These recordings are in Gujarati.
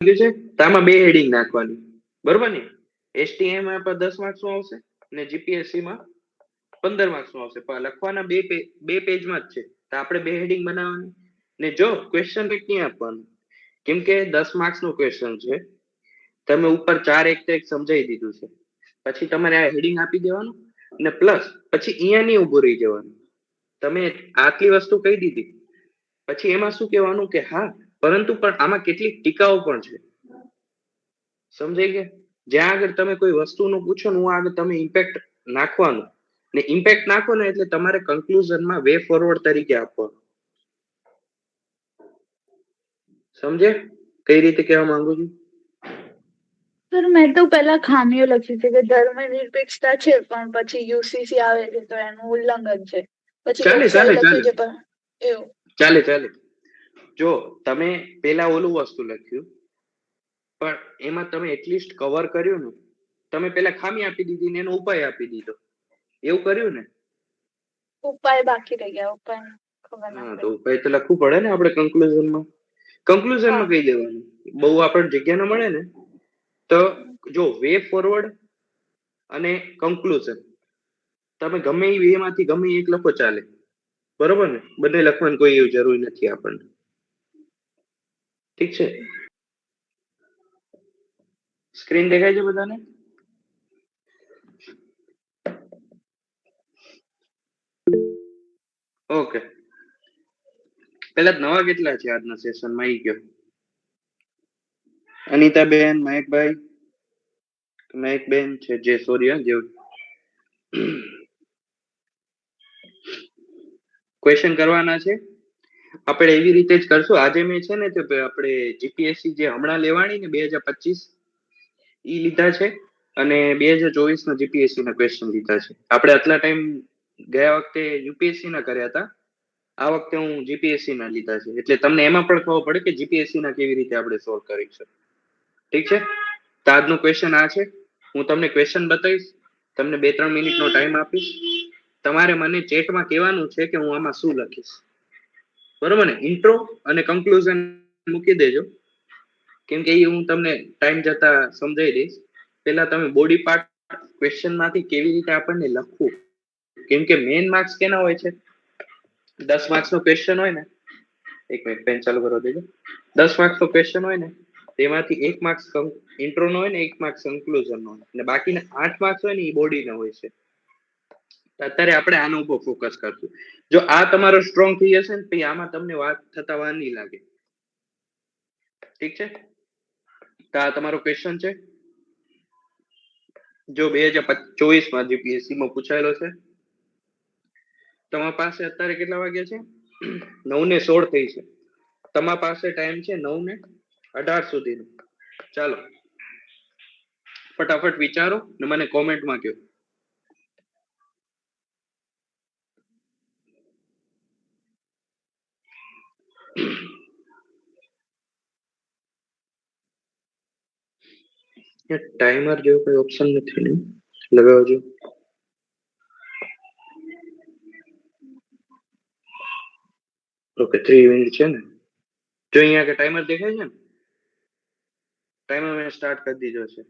છે તો આમાં બે હેડિંગ નાખવાની, બરોબર ને? એસટીએમ માં 10 માર્ક્સ નું આવશે ને જીપીએસસી માં 15 માર્ક્સ નું આવશે, પણ લખવાના બે પેજમાં જ છે. તો આપણે બે હેડિંગ બનાવવાની ને જો ક્વેશ્ચન ક્યાં આપવાનું, કેમ કે 10 માર્ક્સ નું ક્વેશ્ચન છે, તમે ઉપર 4 એક તો એક સમજાવી દીધું છે, પછી તમારે આ હેડિંગ આપી દેવાનું ને પ્લસ પછી અહીંયા નહીં ઉભું રહી જવાનું. તમે આટલી વસ્તુ કહી દીધી પછી એમાં શું કહેવાનું કે હા પરંતુ પણ આમાં કેટલીક ટીકાઓ પણ છે, સમજાઈ ગયા? જ્યાં આગળ તમે કોઈ વસ્તુનું પૂછો ને હું આગળ તમે ઇમ્પેક્ટ નાખવાનું ને ઇમ્પેક્ટ નાખો ને એટલે તમારે કન્ક્લુઝનમાં વે ફોરવર્ડ તરીકે આપવાનું. સમજે કઈ રીતે કહેવા માંગુ છું? સર મેં તો પહેલા ખામીઓ લખી છે કે ધર્મનિરપેક્ષતા છે પણ પછી યુસીસી આવે છે તો એનું ઉલ્લંઘન છે, પછી ચાલે લોકશાહી ચાલે લખ્યું ચાલે છે પણ એવું ચાલે ચાલે. જો તમે પેલા ઓલું વસ્તુ લખ્યું પણ એમાં તમે એટલીસ્ટ કવર કર્યું ને, તમે પેલા ખામી આપી દીધી ને એનો ઉપાય આપી દીધો, એવું કર્યું ને? ઉપાય બાકી રહી ગયા, ઉપાય ખબર ના હા તો પડી. ઉપાય તો લખવું પડે ને આપણે કન્ક્લુઝનમાં હા કહી દેવાનું. બહુ આપણને જગ્યા ન મળે ને તો જો વે ફોરવર્ડ અને કન્ક્લુઝન તમે ગમે એ બે માંથી ગમે એક લખો ચાલે, બરોબર ને? બંને લખવાની કોઈ એવી જરૂર નથી આપણને, ઠીક છે? સ્ક્રીન દેખાય છે બધાને? ઓકે. પેલા નવા કેટલા છે આજના સેશનમાં ઈ કયો? અનિતાબેન, મહેકભાઈ, મહેકબેન છે જે સોરી જે ક્વેશ્ચન કરવાના છે. આપણે એવી રીતે જ કરશું. આજે મેં છે ને તે આપણે જીપીએસસી જે હમણાં લેવાની ને 2025 ઈ લીધા છે અને 2024 ના જીપીએસસી ના ક્વેશ્ચન લીધા છે. આપણે આટલા ટાઈમ ગયા વખતે યુપીએસસી ના કર્યા હતા, આ વખતે હું જીપીએસસી ના લીધા છે, એટલે તમને એમાં પણ ખબર પડે કે જીપીએસસી ના કેવી રીતે આપણે સોલ્વ કરીશું. ઠીક છે? તો આજનું ક્વેશ્ચન આ છે. હું તમને ક્વેશ્ચન બતાવીશ, તમને 2-3 મિનિટનો ટાઈમ આપીશ, તમારે મને ચેટમાં કહેવાનું છે કે હું આમાં શું લખીશ, બરોબર ને? ઇન્ટ્રો અને કન્ક્લુઝન મૂકી દેજો, કેમ કે એ હું તમને ટાઈમ જતા સમજાવી દઈશ. પેલા તમે બોડી પાર્ટ ક્વેશ્ચન માંથી કેવી રીતે આપણને લખવું, કેમ કે મેઇન માર્ક્સ કેના હોય છે? 10 માર્ક્સ નો ક્વેશ્ચન હોય ને, એક મિનિટ પેન ચાલુ કરવા દેજો. 10 માર્ક્સ નો ક્વેશ્ચન હોય ને તેમાંથી 1 માર્ક્સ ઇન્ટ્રો નો હોય ને 1 માર્ક્સ કન્ક્લુઝન નો હોય અને બાકીના 8 માર્ક્સ હોય ને એ બોડી નો હોય છે. અત્યારે આપણે આના ઉપર ફોકસ કરશું. જો આ તમારો સ્ટ્રોંગ થઈ જશે ને પછી આમાં તમને વાત થતા વાર નહીં લાગે, ઠીક છે? તો આ તમારો ક્વેશ્ચન છે. જો 2024 માં જીપીએસસી માં પૂછાયેલો છે. તમારી પાસે અત્યારે કેટલા વાગ્યા છે? 9:16 થઈ છે. તમારી પાસે ટાઈમ છે 9:18 સુધીનો. ચાલો ફટાફટ વિચારો ને મને કોમેન્ટમાં કહો. ટાઈમર જેવો કોઈ ઓપ્શન નથી ને લગાવજો. ઓકે 3 મિનિટ છે ને? જો અહીંયા કે ટાઈમર દેખાય છે ને? ટાઈમર મેં સ્ટાર્ટ કરી દીધો છે.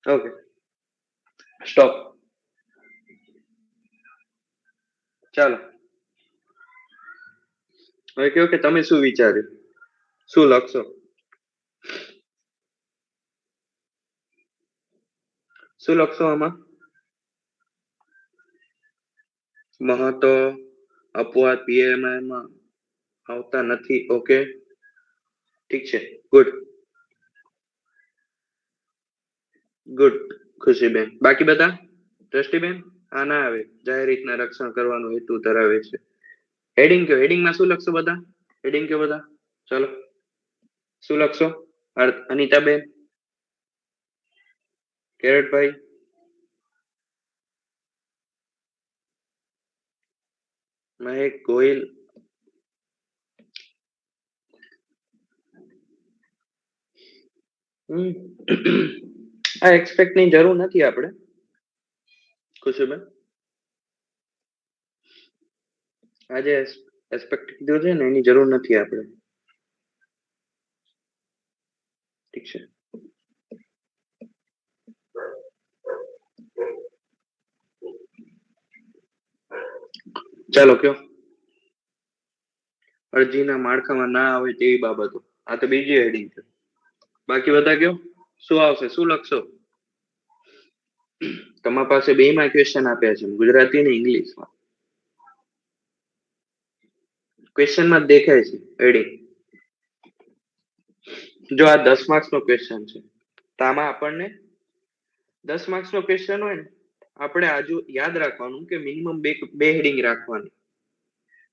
Okay, stop. ચાલો હવે કહો કે તમે શું વિચાર્યું, શું લખશો, શું લખશો આમાં? મહત્વ અપવાદ પીએમઆઈ માં આવતા નથી. ઓકે, ઠીક છે. Good good Khushiben. બાકી બધા? દ્રષ્ટિબેન આ ના આવે, જાહેર હિતના રક્ષણ કરવાનો હેતુ ધરાવે છે. હેડિંગ કયો, હેડિંગમાં શું લખશો બધા? હેડિંગ કયો બધા, ચાલો શું લખશો? અનિતાબેન, કેરટભાઈ, મહેક ગોહિલ, આ એક્સપેક્ટ ની જરૂર નથી આપણે. ખુશીબેન આજે એક્સપેક્ટ કીધું છે ને એની જરૂર નથી આપણે. ઠીક છે. ચાલો કયો. અરજીના માળખામાં ના આવે તેવી બાબતો, આ તો બીજી હેડિંગ છે. બાકી બધા કયો શું આવશે, શું લખશો? તમારા પાસે બે માં ક્વેશ્ચન આપ્યા છે, ગુજરાતી ને ઇંગ્લિશમાં. ક્વેશ્ચન માં જ દેખાય છે હેડિંગ. જો આ 10 માર્ક્સ નો ક્વેશ્ચન છે તો આમાં આપણને 10 માર્ક્સ નો ક્વેશ્ચન હોય ને, આપણે આજુ યાદ રાખવાનું કે મિનિમમ બે હેડિંગ રાખવાની,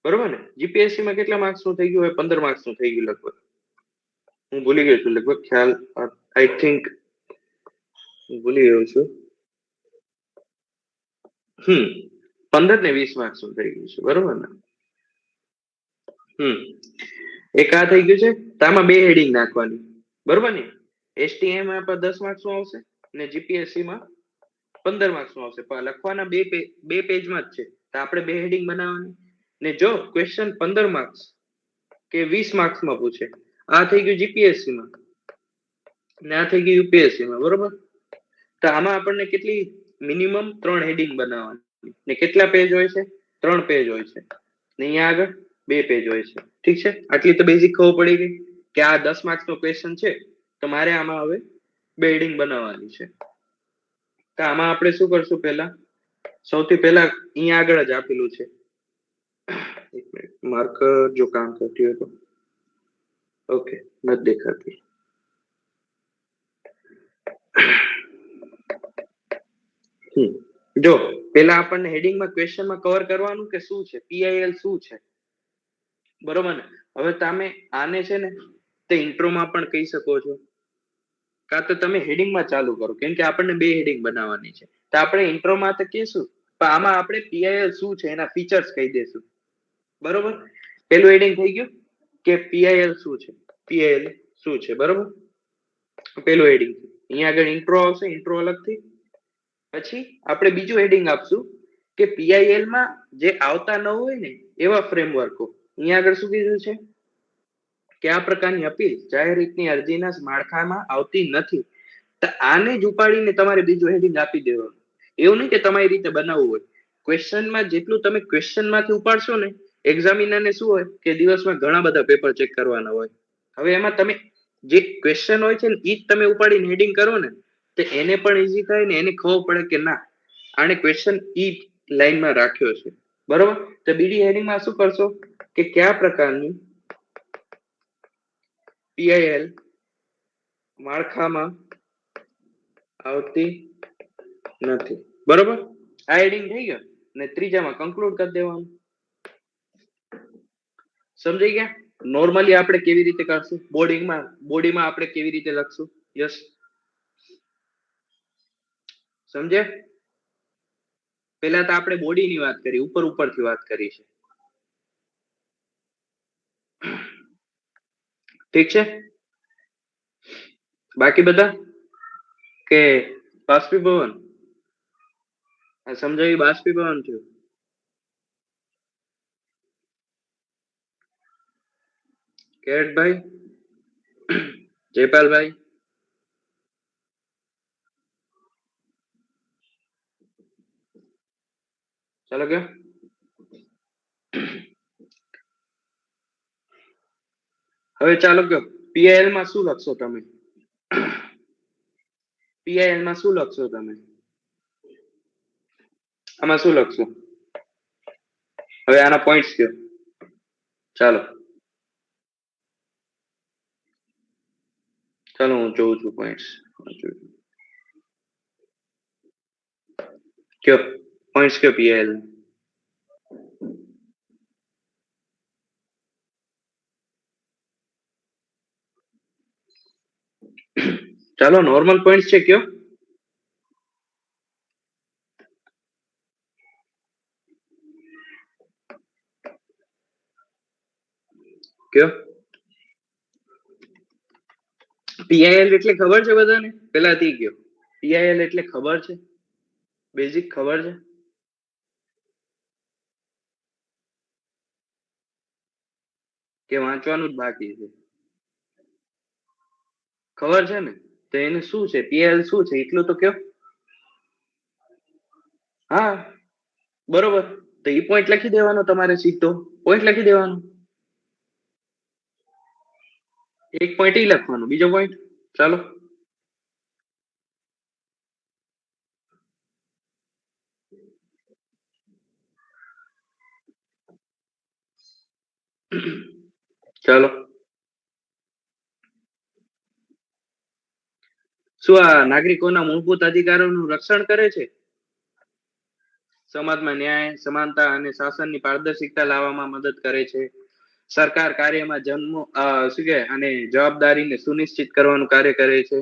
બરોબર ને? જીપીએસસી માં કેટલા માર્ક્સ નું થઈ ગયું હોય? 15 માર્ક્સ નું થઈ ગયું લગભગ. હું ભૂલી ગયો છું લગભગ, ખ્યાલ આઈ થિંક ભૂલી ગયો છું. 15 ને 20 માર્ક્સ નું થઈ ગયું છે, બરોબર ને? એક આ થઈ ગયું છે. તો આમાં બે હેડિંગ નાખવાની, બરોબર ને? એસટીએમ માં 10 માર્ક્સ નું આવશે ને જીપીએસસી માં 15 માર્ક્સ નું આવશે, પણ લખવાના બે પેજમાં જ છે. તો આપણે બે હેડિંગ બનાવવાની. ને જો ક્વેશ્ચન 15 માર્ક્સ કે 20 માર્ક્સ માં પૂછે, આ થઈ ગયું જીપીએસસી માં ને આ થઈ ગયું યુપીએસસી માં, બરોબર? તો આમાં આપણને કેટલી મિનિમમ 3 હેડિંગ બનાવવાની, ને કેટલા પેજ હોય છે? 3 પેજ હોય છે. ને અહીંયા આગળ 2 પેજ હોય છે. ઠીક છે, આટલી તો બેઝિક ખબર પડી ગઈ કે આ 10 માર્ક્સ નો ક્વેશ્ચન છે તો મારે આમાં હવે બે હેડિંગ બનાવવાની છે. તો આમાં આપણે શું કરશું? પહેલા સૌથી પહેલા અહીંયા આગળ જ આપેલું છે, એક મિનિટ માર્કર જો કામ કરતી હોય તો. ઓકે, નથી દેખાતી. જો પેલા આપણને હેડિંગમાં ક્વેશ્ચનમાં કવર કરવાનું કે શું છે, પીઆઈએલ શું છે, બરોબર ને? હવે તમે આને છે ને તે ઇન્ટ્રોમાં પણ કહી શકો છો, કાં તો તમે હેડિંગમાં ચાલુ કરો, કેમ કે આપણને બે હેડિંગ બનાવવાની છે. તો આપણે ઇન્ટ્રોમાં તો કહીશું, પણ આમાં આપણે પીઆઈએલ શું છે એના ફીચર્સ કહી દેશું, બરોબર? પેલું હેડિંગ થઈ ગયું કે પીઆઈએલ શું છે, પીઆઈએલ શું છે, બરોબર? પેલું હેડિંગ. અહીંયા આગળ ઇન્ટ્રો આવશે, ઇન્ટ્રો અલગથી. પછી આપણે બીજું હેડિંગ આપશું કે પીઆઈએલ માં જે આવતા ન હોય ને એવા ફ્રેમવર્કો. અહીંયા આગળ શું કીધું છે કે આ પ્રકારની અપીલ જાહેર હિતની અરજીના માળખામાં આવતી નથી. તો આને જ ઉપાડીને તમારે બીજું હેડિંગ આપી દેવાનું. એવું નહીં કે તમારી રીતે બનાવવું હોય. ક્વેશ્ચનમાં જેટલું તમે ક્વેશ્ચનમાંથી ઉપાડશો ને, એક્ઝામિનરને શું હોય કે દિવસમાં ઘણા બધા પેપર ચેક કરવાના હોય. હવે એમાં તમે જે ક્વેશ્ચન હોય છે ને એ જ તમે ઉપાડીને હેડિંગ કરો ને, તો એને પણ ઈઝી થાય ને એને ખબર પડે કે ના આને ક્વેશ્ચન ઈ લાઈનમાં રાખ્યો છે, બરોબર? તો બીજી હેડિંગમાં શું કરશો કે કયા પ્રકારની પીઆઈએલ માળખામાં આવતી નથી, બરોબર? આ હેડિંગ થઈ ગયો ને ત્રીજામાં કન્ક્લુડ કરી દેવાનું. સમજાઈ ગયા? નોર્મલી આપણે કેવી રીતે કરશું? બોડીમાં આપણે કેવી રીતે લખશું? યસ, સમજે? પેલા તો આપણે બોડીની વાત કરી, ઉપરથી વાત કરી છે. ઠીક છે? બાકી બધા કે બાષ્પીભવન સમજાવી? બાષ્પીભવન થયું? કેરટભાઈ, જયપાલભાઈ, ચાલો કયો હવે ચાલો કયો પીઆઈએલ માં શું લખશો તમે પીઆઈએલ માં શું લખશો તમે આમાં શું લખશો હવે આના પોઈન્ટ્સ કયો ચાલો ચાલો હું જોઉં છું પોઈન્ટ્સ કયો પોઈન્ટ્સ કયો પીએલ ચાલો નોર્મલ પોઈન્ટ્સ છે કયો કયો પીઆઈએલ એટલે ખબર છે બધાને પેલાથી કયો પીઆઈએલ એટલે ખબર છે બેઝિક ખબર છે કે વાંચવાનું જ બાકી છે ખબર છે ને તો એને શું છે પીએલ શું છે એટલું તો કયો હા બરોબર તો એ પોઈન્ટ લખી દેવાનો તમારે સીધો પોઈન્ટ લખી દેવાનો એક પોઈન્ટ ઈ લખવાનો બીજો પોઈન્ટ ચાલો ચાલો શું આ નાગરિકોના મૂળભૂત અધિકારોનું રક્ષણ કરે છે સમાજમાં ન્યાય સમાનતા અને શાસનની પારદર્શિકતા લાવવામાં મદદ કરે છે સરકાર કાર્યમાં શું કે અને જવાબદારીને સુનિશ્ચિત કરવાનું કાર્ય કરે છે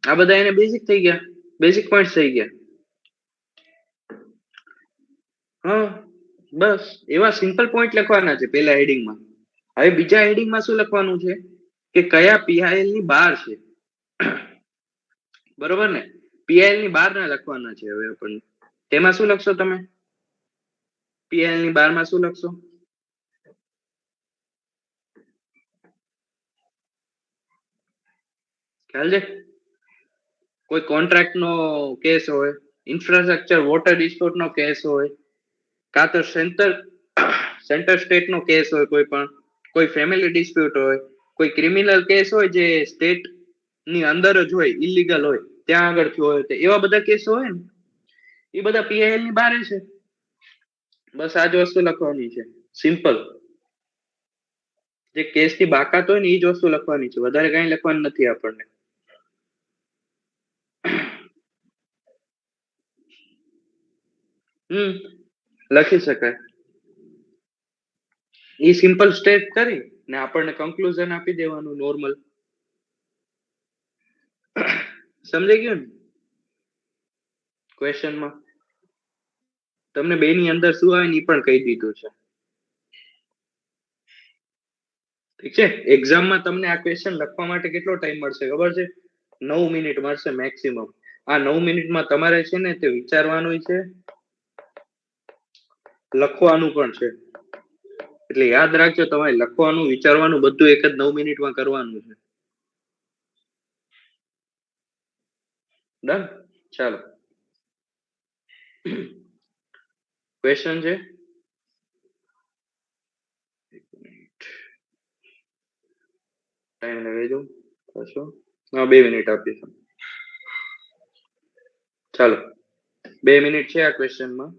આ બધા એને બેઝિક થઈ ગયા બેઝિક પોઈન્ટ થઈ ગયા હા બસ એવા સિમ્પલ પોઈન્ટ લખવાના છે પેલા હેડિંગમાં હવે બીજા હેડિંગમાં શું લખવાનું છે કે કયા પીઆઈએલ ની બહાર છે બરોબર ને પીઆઈએલ ની બહાર ના લખવાના છે હવે આપણને તેમાં શું લખશો તમે પીઆઈએલ ની બહાર માં શું લખશો ખ્યાલ છે કોઈ કોન્ટ્રાક્ટ નો કેસ હોય ઇન્ફ્રાસ્ટ્રક્ચર વોટર ડિસ્પ્યુટ નો કેસ હોય કાં તો સેન્ટર સ્ટેટ નો કેસ હોય કોઈ ફેમિલી ડિસ્પ્યુટ હોય કોઈ ક્રિમિનલ કેસ હોય જે સ્ટેટ ની અંદર જ હોય ઇલીગલ હોય ત્યાં આગળ થયો હોય તો એવા બધા કેસો હોય ને એ બધા પીઆઈએલ ની બહાર છે બસ આ જ વસ્તુ લખવાની છે સિમ્પલ જે કેસ થી બાકાત હોય ને એ જ વસ્તુ લખવાની છે વધારે કઈ લખવાનું નથી આપણને લખી શકાય એ સિમ્પલ સ્ટેપ કરી ને આપણને કન્ક્લુઝન આપી દેવાનું નોર્મલ સમજાઈ ગયું ને ક્વેશ્ચનમાં તમને બે ની અંદર શું આવે ને એ પણ કહી દીધું છે ઠીક છે એક્ઝામમાં તમને આ ક્વેશ્ચન લખવા માટે કેટલો ટાઈમ મળશે ખબર છે 9 મિનિટ મળશે મેક્સિમમ આ 9 મિનિટમાં તમારે છે ને તે વિચારવાનું છે લખવાનું પણ છે એટલે યાદ રાખજો તમારે લખવાનું વિચારવાનું બધું એક જ 9 મિનિટમાં કરવાનું છે ડન ચાલો ક્વેશ્ચન છે ટાઈમ લગાવી દઉં પાછો હા 2 મિનિટ આપીશું ચાલો 2 મિનિટ છે આ ક્વેશ્ચનમાં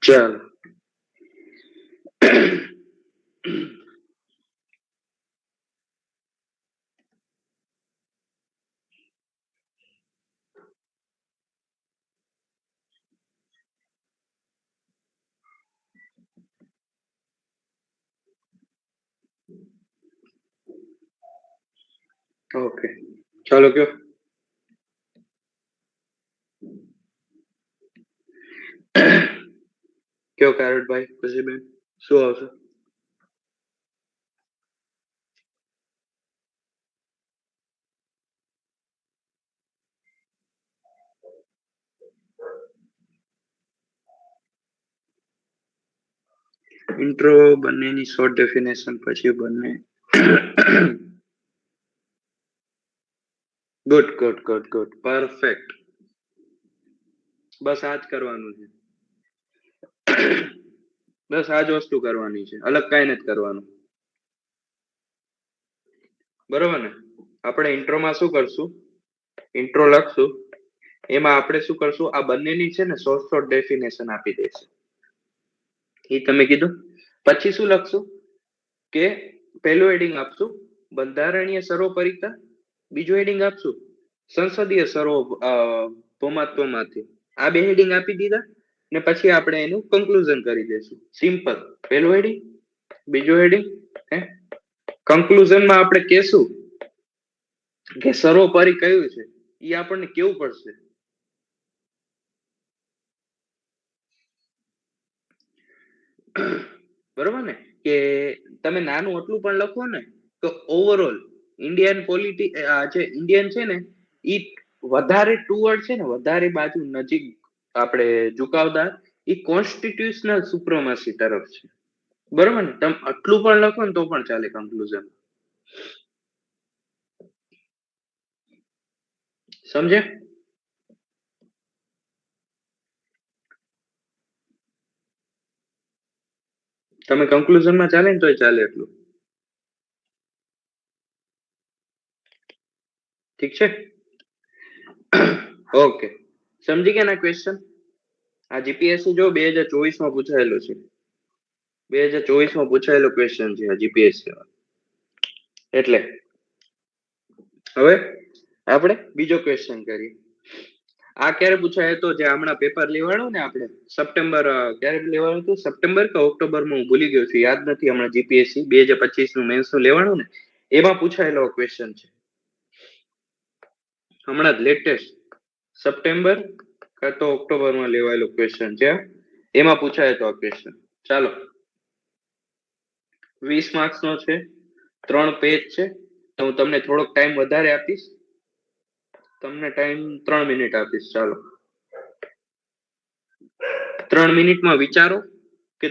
ચાલો. ઓકે, ચાલો કયો. કયો કારણભાઈ, પછી બેન શું આવશે? ઇન્ટ્રો, બંનેની શોર્ટ ડેફિનેશન, પછી બંને. Good good good good, perfect. બસ આ જ કરવાનું છે. બસ આ જ વસ્તુ કરવાની છે, અલગ કઈ નથી કરવાનું. બરોબર ને? આપણે ઇન્ટ્રોમાં શું કરશું? ઇન્ટ્રો લખશું, એમાં આપણે શું કરશું, આ બંનેની છે ને શોર્ટ શોર્ટ ડેફિનેશન આપી દઈશું. એ તમે કીધું. પછી શું લખશું કે પહેલું હેડિંગ આપશું બંધારણીય સર્વોપરિતા, બીજું હેડિંગ આપશું સંસદીય સર્વભૌમત્વમાંથી. આ બે હેડિંગ આપી દીધા ને પછી આપણે એનું કન્ક્લુઝન કરી દઈશું. સિમ્પલ. પહેલું હેડિંગ, બીજું હેડિંગ. કન્ક્લુઝનમાં આપણે કહેશું કે સર્વોપરી કયું છે, એ આપણને કેવું પડશે. બરોબર ને? કે તમે નાનું એટલું પણ લખો ને તો ઓવરઓલ ઇન્ડિયન પોલિટી જે ઇન્ડિયન છે ને એ વધારે ટુવર્ડ છે ને, વધારે બાજુ નજીક આપણે ઝુકાવદાર એ કોન્સ્ટિટ્યુશનલ સુપ્રમસી તરફ છે. બરોબર ને? તમે આટલું પણ લખો ને તો પણ ચાલે કન્ક્લુઝન. સમજે? તમે કન્ક્લુઝનમાં ચાલે ને તોય ચાલે એટલું. ઠીક છે? ઓકે, સમજી ગયા ના ક્વેશ્ચન? આ જીપીએસસી જો 2024 માં પૂછાયેલો છે. 2024 માં પૂછાયેલો ક્વેશ્ચન છે આ જીપીએસસી માં. એટલે હવે આપણે બીજો ક્વેશ્ચન કરીએ. આ ક્યારે પૂછાય તો જે હમણાં પેપર લેવાનું ને આપણે સપ્ટેમ્બર, ક્યારે લેવાનું હતું? સપ્ટેમ્બર કે ઓક્ટોબરમાં, હું ભૂલી ગયો છું, યાદ નથી હમણાં. જીપીએસસી 2025 નું મેન્સ નું લેવાનું ને, એમાં પૂછાયેલો ક્વેશ્ચન છે. હમણાં જ લેટેસ્ટ સપ્ટેમ્બર કાં તો ઓક્ટોબરમાં લેવાયેલો ક્વેશ્ચન છે. એમાં પૂછાય તો આ ક્વેશ્ચન. ચાલો, 20 માર્ક્સ નો છે, 3 પેજ છે. તો હું તમને થોડોક ટાઈમ વધારે આપીશ. તમને ટાઈમ 3 મિનિટ આપીશ. ચાલો, 3 મિનિટમાં વિચારો કે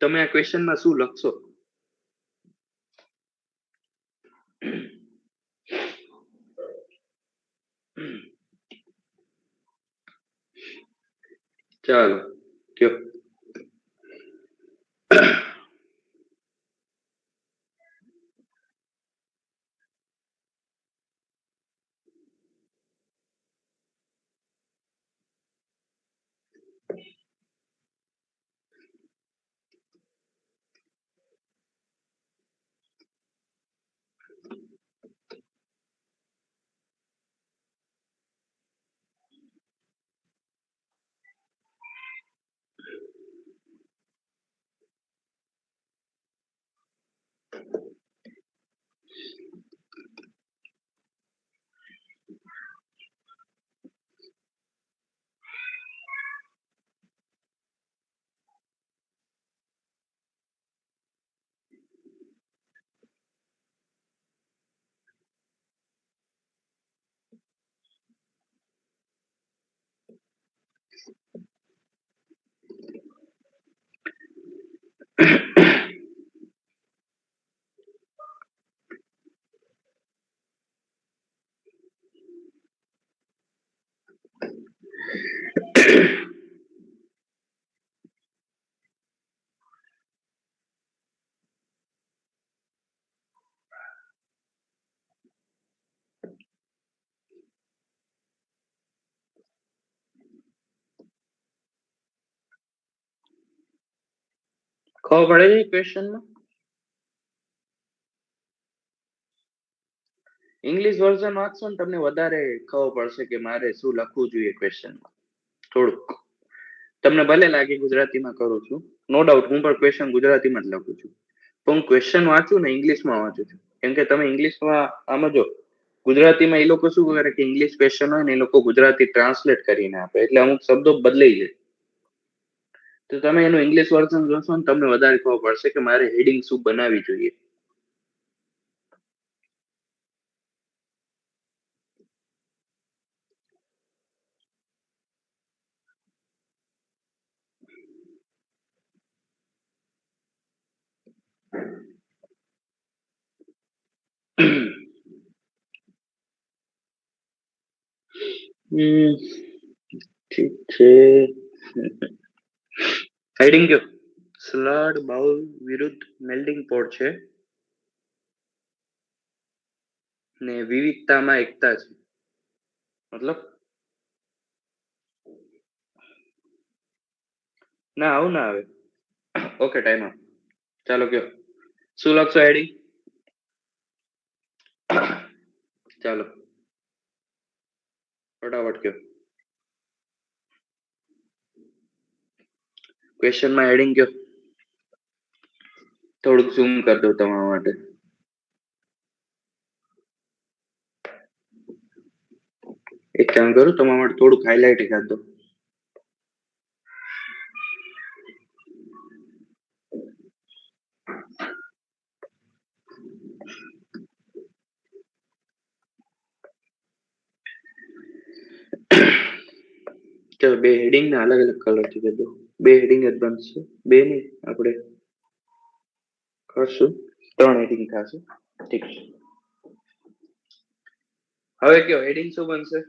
તમે આ ક્વેશ્ચનમાં શું લખશો. ચાલો કયો. ખબર પડે છે ક્વેશ્ચનમાં? ઇંગ્લિશ વર્ઝન વાંચશો ને તમને વધારે ખબર પડશે કે મારે શું લખવું જોઈએ ક્વેશ્ચનમાં. થોડુંક તમને ભલે લાગે ગુજરાતીમાં કરું છું, નો ડાઉટ હું પણ ક્વેશ્ચન ગુજરાતીમાં જ લખું છું, પણ હું ક્વેશ્ચન વાંચું ને ઇંગ્લિશમાં વાંચું છું. કેમ કે તમે ઇંગ્લિશમાં આમાં જો ગુજરાતીમાં એ લોકો શું કરે કે ઇંગ્લિશ ક્વેશ્ચન હોય ને એ લોકો ગુજરાતી ટ્રાન્સલેટ કરીને આપે, એટલે અમુક શબ્દો બદલાઈ જાય. તો તમે એનું ઇંગ્લિશ વર્ઝન જોશો ને તમને વધારે ખબર પડશે કે મારે હેડિંગ શું બનાવવી જોઈએ. ઠીક છે. હેડિંગ કયો? સ્લડ બાઉલ વિરુદ્ધ મેલ્ડિંગ પોટ છે ને વિવિધતામાં એકતા છે. મતલબ ના આવું ના આવે. ઓકે ટાઈમ આપ. ચાલો કયો શું લખશો હેડિંગ? ચાલો ફટાફટ કયો. ક્વેશ્ચનમાં હેડિંગ કયો. થોડુંક ઝૂમ કરી દો તમારા માટે. એક કામ કરું તમારા માટે થોડુંક હાઇલાઇટ કરી દો. ચલો બે હેડિંગ ને અલગ અલગ કલર થી કરી દો. બે હેડિંગ જ બનશે, બે નહીં આપણે કરશું 3 હેડિંગ થશે. ઠીક છે. હવે કયો હેડિંગ શું બનશે?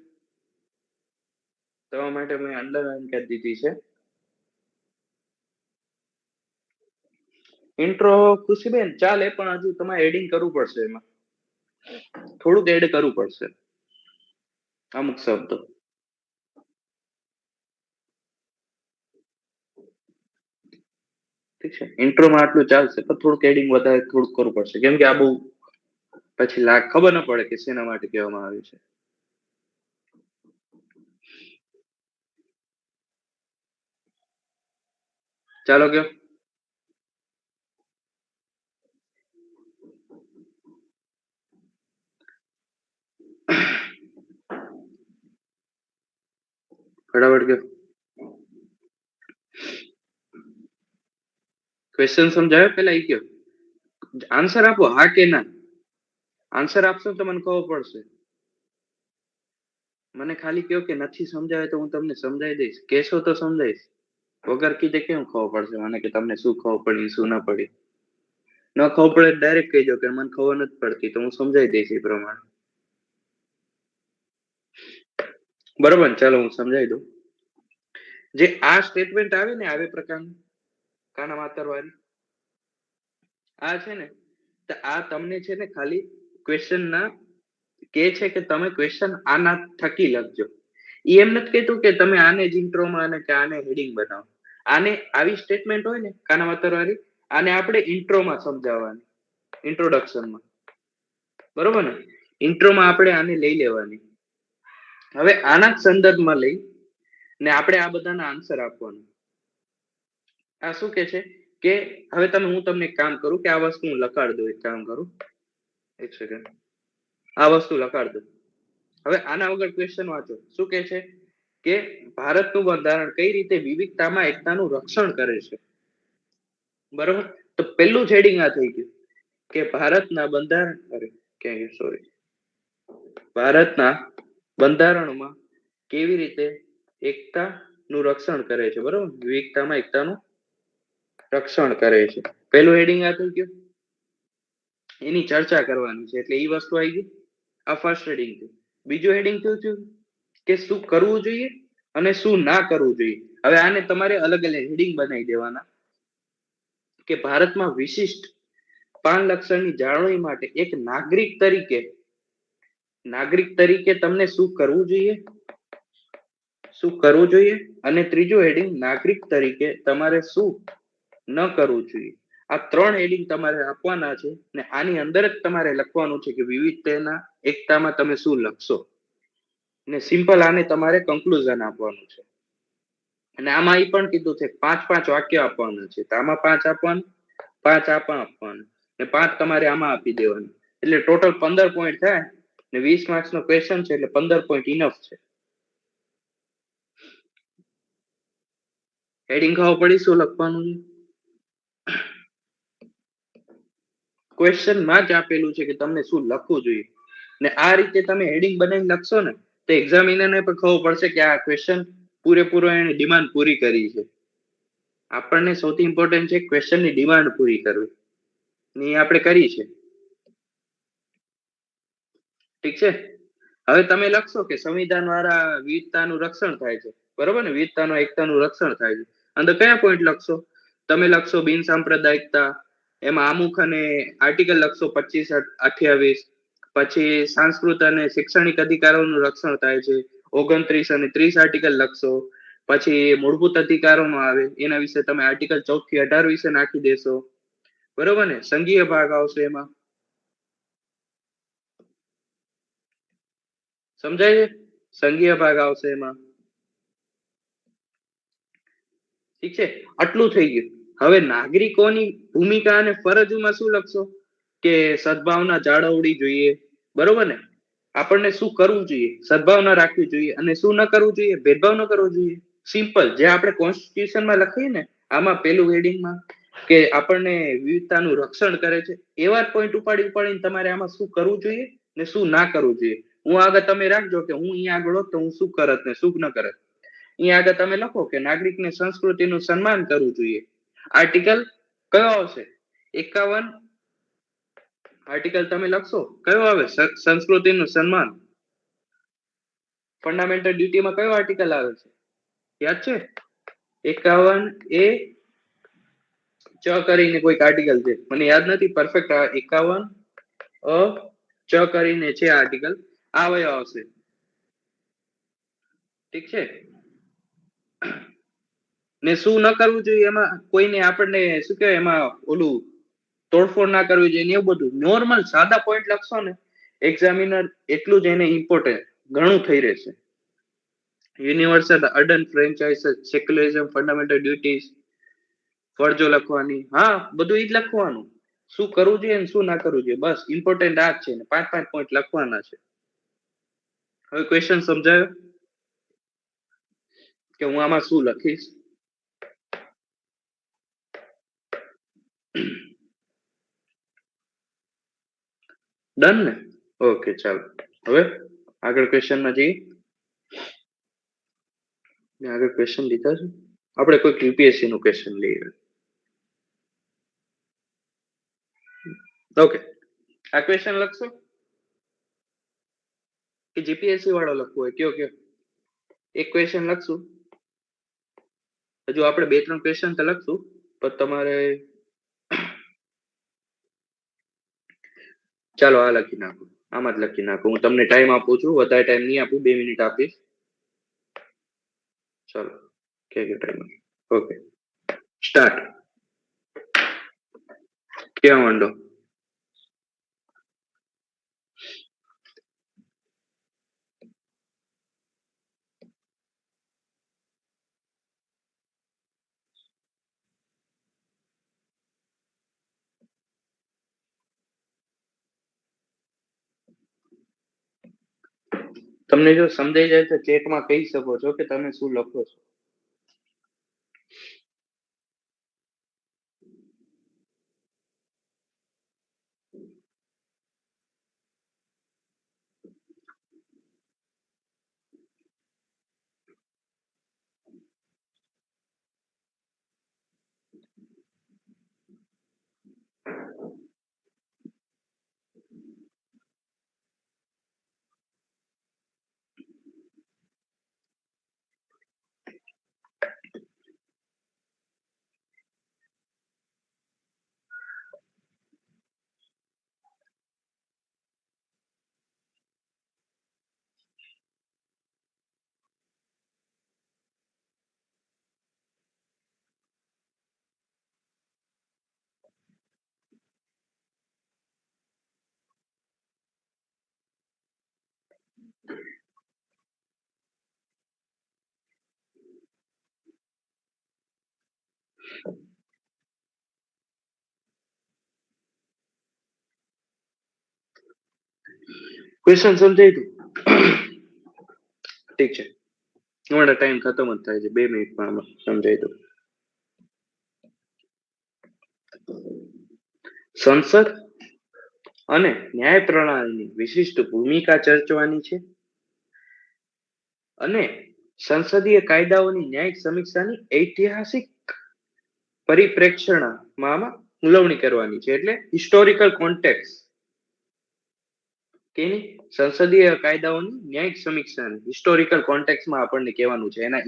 તમારા માટે મેં અંડરલાઈન કરી દીધી છે. ઇન્ટ્રો ખુશીબેન ચાલે, પણ હજુ તમારે એડિંગ કરવું પડશે, એમાં થોડુંક એડ કરવું પડશે અમુક શબ્દો. ઠીક છે, ઇન્ટ્રોમાં આટલું ચાલશે, પણ થોડુંક એડિંગ વધારે થોડુંક કરવું પડશે, કેમ કે આ બહુ પછી ખબર ન પડે કે શેના માટે કહેવામાં આવ્યું છે. ચાલો કયો. ફટાફટ કયો. ક્વેશ્ચન સમજાયો પેલા એ કયો. આન્સર આપો હા કે ના. આન્સર આપશો તો મને ખબર પડશે. મને ખાલી કહો કે નથી સમજાવે તો હું તમને સમજાવી દઈશ, કહેશો તો સમજાઈશ. વગર કીધે કેમ ખબર પડશે મને કે તમને શું ખબર પડી શું ના પડી? ન ખબર પડે ડાયરેક્ટ કહી દો કે મને ખબર નથી પડતી, તો હું સમજાવી દઈશ એ પ્રમાણે. બરોબર ને? ચાલો હું સમજાવી દઉં. જે આ સ્ટેટમેન્ટ આવે ને આવી પ્રકારનું કાના માતર વાળી આ છે ને, તો આ તમને છે ને ખાલી ક્વેશ્ચન ના કે છે કે તમે ક્વેશ્ચન આના થકી લખજો. એ એમ નથી કહેતું કે તમે આને જ ઇન્ટ્રોમાં અને કે આને હેડિંગ બનાવો. આને આવી સ્ટેટમેન્ટ હોય ને કાના માતર વાળી, આને આપણે ઇન્ટ્રોમાં સમજાવવાની, ઇન્ટ્રોડક્શનમાં. બરોબર ને? ઇન્ટ્રોમાં આપણે આને લઈ લેવાની. હવે આના જ સંદર્ભમાં લઈ ને આપણે આ બધાના આન્સર આપવાનું. આ શું કે છે કે હવે હું તમને એક કામ કરું કે આ વસ્તુ હું લખાડ દઉં. એક કામ કરું, એક સેકન્ડ, આ વસ્તુ લખાડ દઉં. હવે આના વગર ક્વેશ્ચન વાંચો. શું કે છે કે ભારતનું બંધારણ કઈ રીતે વિવિધતામાં એકતાનું રક્ષણ કરે છે? બરોબર, તો પેલું જ હેડિંગ આ થઈ ગયું કે ભારતના બંધારણ સોરી ભારતના બંધારણમાં કેવી રીતે એકતાનું રક્ષણ કરે છે. બરોબર, વિવિધતામાં એકતાનું રક્ષણ કરે છે. પેલું હેડિંગ આ થઈ ગયું, એની ચર્ચા કરવાની છે, એટલે એ વસ્તુ આવી ગઈ. આ ફર્સ્ટ હેડિંગ થયું. બીજું હેડિંગ થયું કે શું કરવું જોઈએ અને શું ના કરવું જોઈએ. હવે આને તમારે અલગ અલગ હેડિંગ બનાવી દેવાના કે ભારતમાં વિશિષ્ટ પાન લક્ષણની જાળવણી માટે એક નાગરિક તરીકે તમને શું કરવું જોઈએ, અને ત્રીજું હેડિંગ નાગરિક તરીકે તમારે શું ન કરવું જોઈએ. આ 3 હેડિંગ તમારે આપવાના છે ને આની અંદર જ તમારે લખવાનું છે કે વિવિધતાના એકતામાં તમે શું લખશો ને સિમ્પલ આને તમારે કન્ક્લુઝન આપવાનું છે. અને આમાં એ પણ કીધું છે 5-5 વાક્ય આપવાના છે. તો આમાં 5 આપવાનું, 5 આપવાનું ને 5 તમારે આમાં આપી દેવાનું. એટલે ટોટલ 15 પોઈન્ટ થાય ને 20 માર્ક્સ નો ક્વેશ્ચન છે એટલે 15 પોઈન્ટ ઇનફ છે. હેડિંગ ખબર પડી શું લખવાનું છે? ક્વેશ્ચન માં જ આપેલું છે કે તમને શું લખવું જોઈએ ને આ રીતે તમે હેડિંગ બનાવીને લખશો ને તો એક્ઝામિનરને પણ ખબર પડશે કે આ ક્વેશ્ચન પૂરેપૂરો એને ડિમાન્ડ પૂરી કરી છે. આપણને સૌથી ઇમ્પોર્ટન્ટ છે ક્વેશ્ચનની ડિમાન્ડ પૂરી કરવી ને એ આપણે કરી છે. ઠીક છે. હવે તમે લખશો કે સંવિધાન દ્વારા વિવિધતાનું રક્ષણ થાય છે, બરોબર ને? વિવિધતાનો એકતાનું રક્ષણ થાય છે. અંદર કયા પોઈન્ટ લખશો? તમે લખશો બિન સાંપ્રદાયિકતા, એમાં આમુખ અને આર્ટિકલ લખશો 25-28. પછી સાંસ્કૃત અને શૈક્ષણિક અધિકારોનું રક્ષણ થાય છે 29 અને 30 આર્ટિકલ લખશો. પછી મૂળભૂત અધિકારોનો આવે એના વિશે તમે આર્ટિકલ 14 થી 18 વિશે નાખી દેશો, બરોબર ને? સંઘીય ભાગ આવશે એમાં, સમજાય છે? સંઘીય ભાગ આવશે એમાં. ઠીક છે, આટલું થઈ ગયું. હવે નાગરિકોની ભૂમિકા અને ફરજમાં શું લખશો? કે સદભાવના જાળવવી જોઈએ, બરોબર ને? આપણને શું કરવું જોઈએ? સદભાવના રાખવી જોઈએ. અને શું ન કરવું જોઈએ? ભેદભાવ ન કરવો જોઈએ. સિમ્પલ, જે આપણે કોન્સ્ટિટ્યુશનમાં લખીએ ને આમાં પેલું હેડિંગમાં કે આપણને વિવિધતાનું રક્ષણ કરે છે, એવા જ પોઈન્ટ ઉપાડીને તમારે આમાં શું કરવું જોઈએ ને શું ના કરવું જોઈએ. હું આગળ તમે રાખજો કે હું અહીંયા આગળ હોત તો હું શું કરત ને શું ન કરત. અહીંયા આગળ તમે લખો કે નાગરિકને સંસ્કૃતિનું સન્માન કરવું જોઈએ. આર્ટિકલ કયો આવશે? 51 આર્ટિકલ તમે લખશો કયો આવે? સંસ્કૃતિનું સન્માન. ફંડામેન્ટલ ડ્યુટીમાં કયો આર્ટિકલ આવે છે? યાદ છે? 51 એ ચ કરીને કોઈક આર્ટિકલ છે, મને યાદ નથી પરફેક્ટ. 51 અ ચ કરીને છે આર્ટિકલ, આ વયો આવશે. ઠીક છે ને? શું ન કરવું જોઈએ એમાં? કોઈને આપણને શું કહેવાય એમાં ઓલું તોડફોડ ના કરવી જોઈએ ને એવું બધું. નોર્મલ સાદા પોઈન્ટ લખશો ને એક્ઝામિનર એટલું જ એને ઇમ્પોર્ટન્ટ ઘણું થઈ રહેશે. યુનિવર્સલ અડન ફ્રેન્ચાઇઝીસ, સેક્યુલરિઝમ, ફંડામેન્ટલ ડ્યુટીઝ, ફરજો લખવાની. હા, બધું ઈ જ લખવાનું. શું કરવું જોઈએ ને શું ના કરવું જોઈએ, બસ ઇમ્પોર્ટન્ટ આ જ છે ને 5-5 પોઈન્ટ લખવાના છે. હવે ક્વેશ્ચન સમજાયો કે હું આમાં શું લખીશ? ડન ને? ઓકે, ચાલો હવે આગળ ક્વેશ્ચનમાં જઈએ. આગળ ક્વેશ્ચન લીધા છે આપણે, કોઈ યુપીએસસી નું ક્વેશ્ચન લઈએ. ઓકે, આ ક્વેશ્ચન લખશો કે જીપીએસસી વાળો લખવો હોય? કયો કયો. એક ક્વેશ્ચન લખશું, હજુ આપણે 2-3 ક્વેશ્ચન તો લખશું, પણ તમારે ચાલો આ લખી નાખો, આમાં જ લખી નાખો. હું તમને ટાઈમ આપું છું, વધારે ટાઈમ નહીં આપું, 2 મિનિટ આપીશ. ચાલો કે ટાઈમ. Okay, start. ક્યાં માંડો? તમને જો સમજાઈ જાય તો ચેટમાં કહી શકો છો કે તમે શું લખો છો. ક્વેશ્ચન સમજાય તું? ઠીક છે, અમારા ટાઈમ ખતમ જ થાય છે, 2 મિનિટમાં સમજાય તું. સંસદ અને ન્યાય પ્રણાલીની વિશિષ્ટ ભૂમિકા ચર્ચવાની છે અને સંસદીય કાયદાઓની ન્યાયિક સમીક્ષાની ઐતિહાસિક પરિપ્રેક્ષણમાં ઉલવણી કરવાની છે, એટલે હિસ્ટોરિકલ કોન્ટેક્સ કે સંસદીય કાયદાઓની ન્યાયિક સમીક્ષાની હિસ્ટોરિકલ કોન્ટેક્સમાં આપણને કહેવાનું છે, એના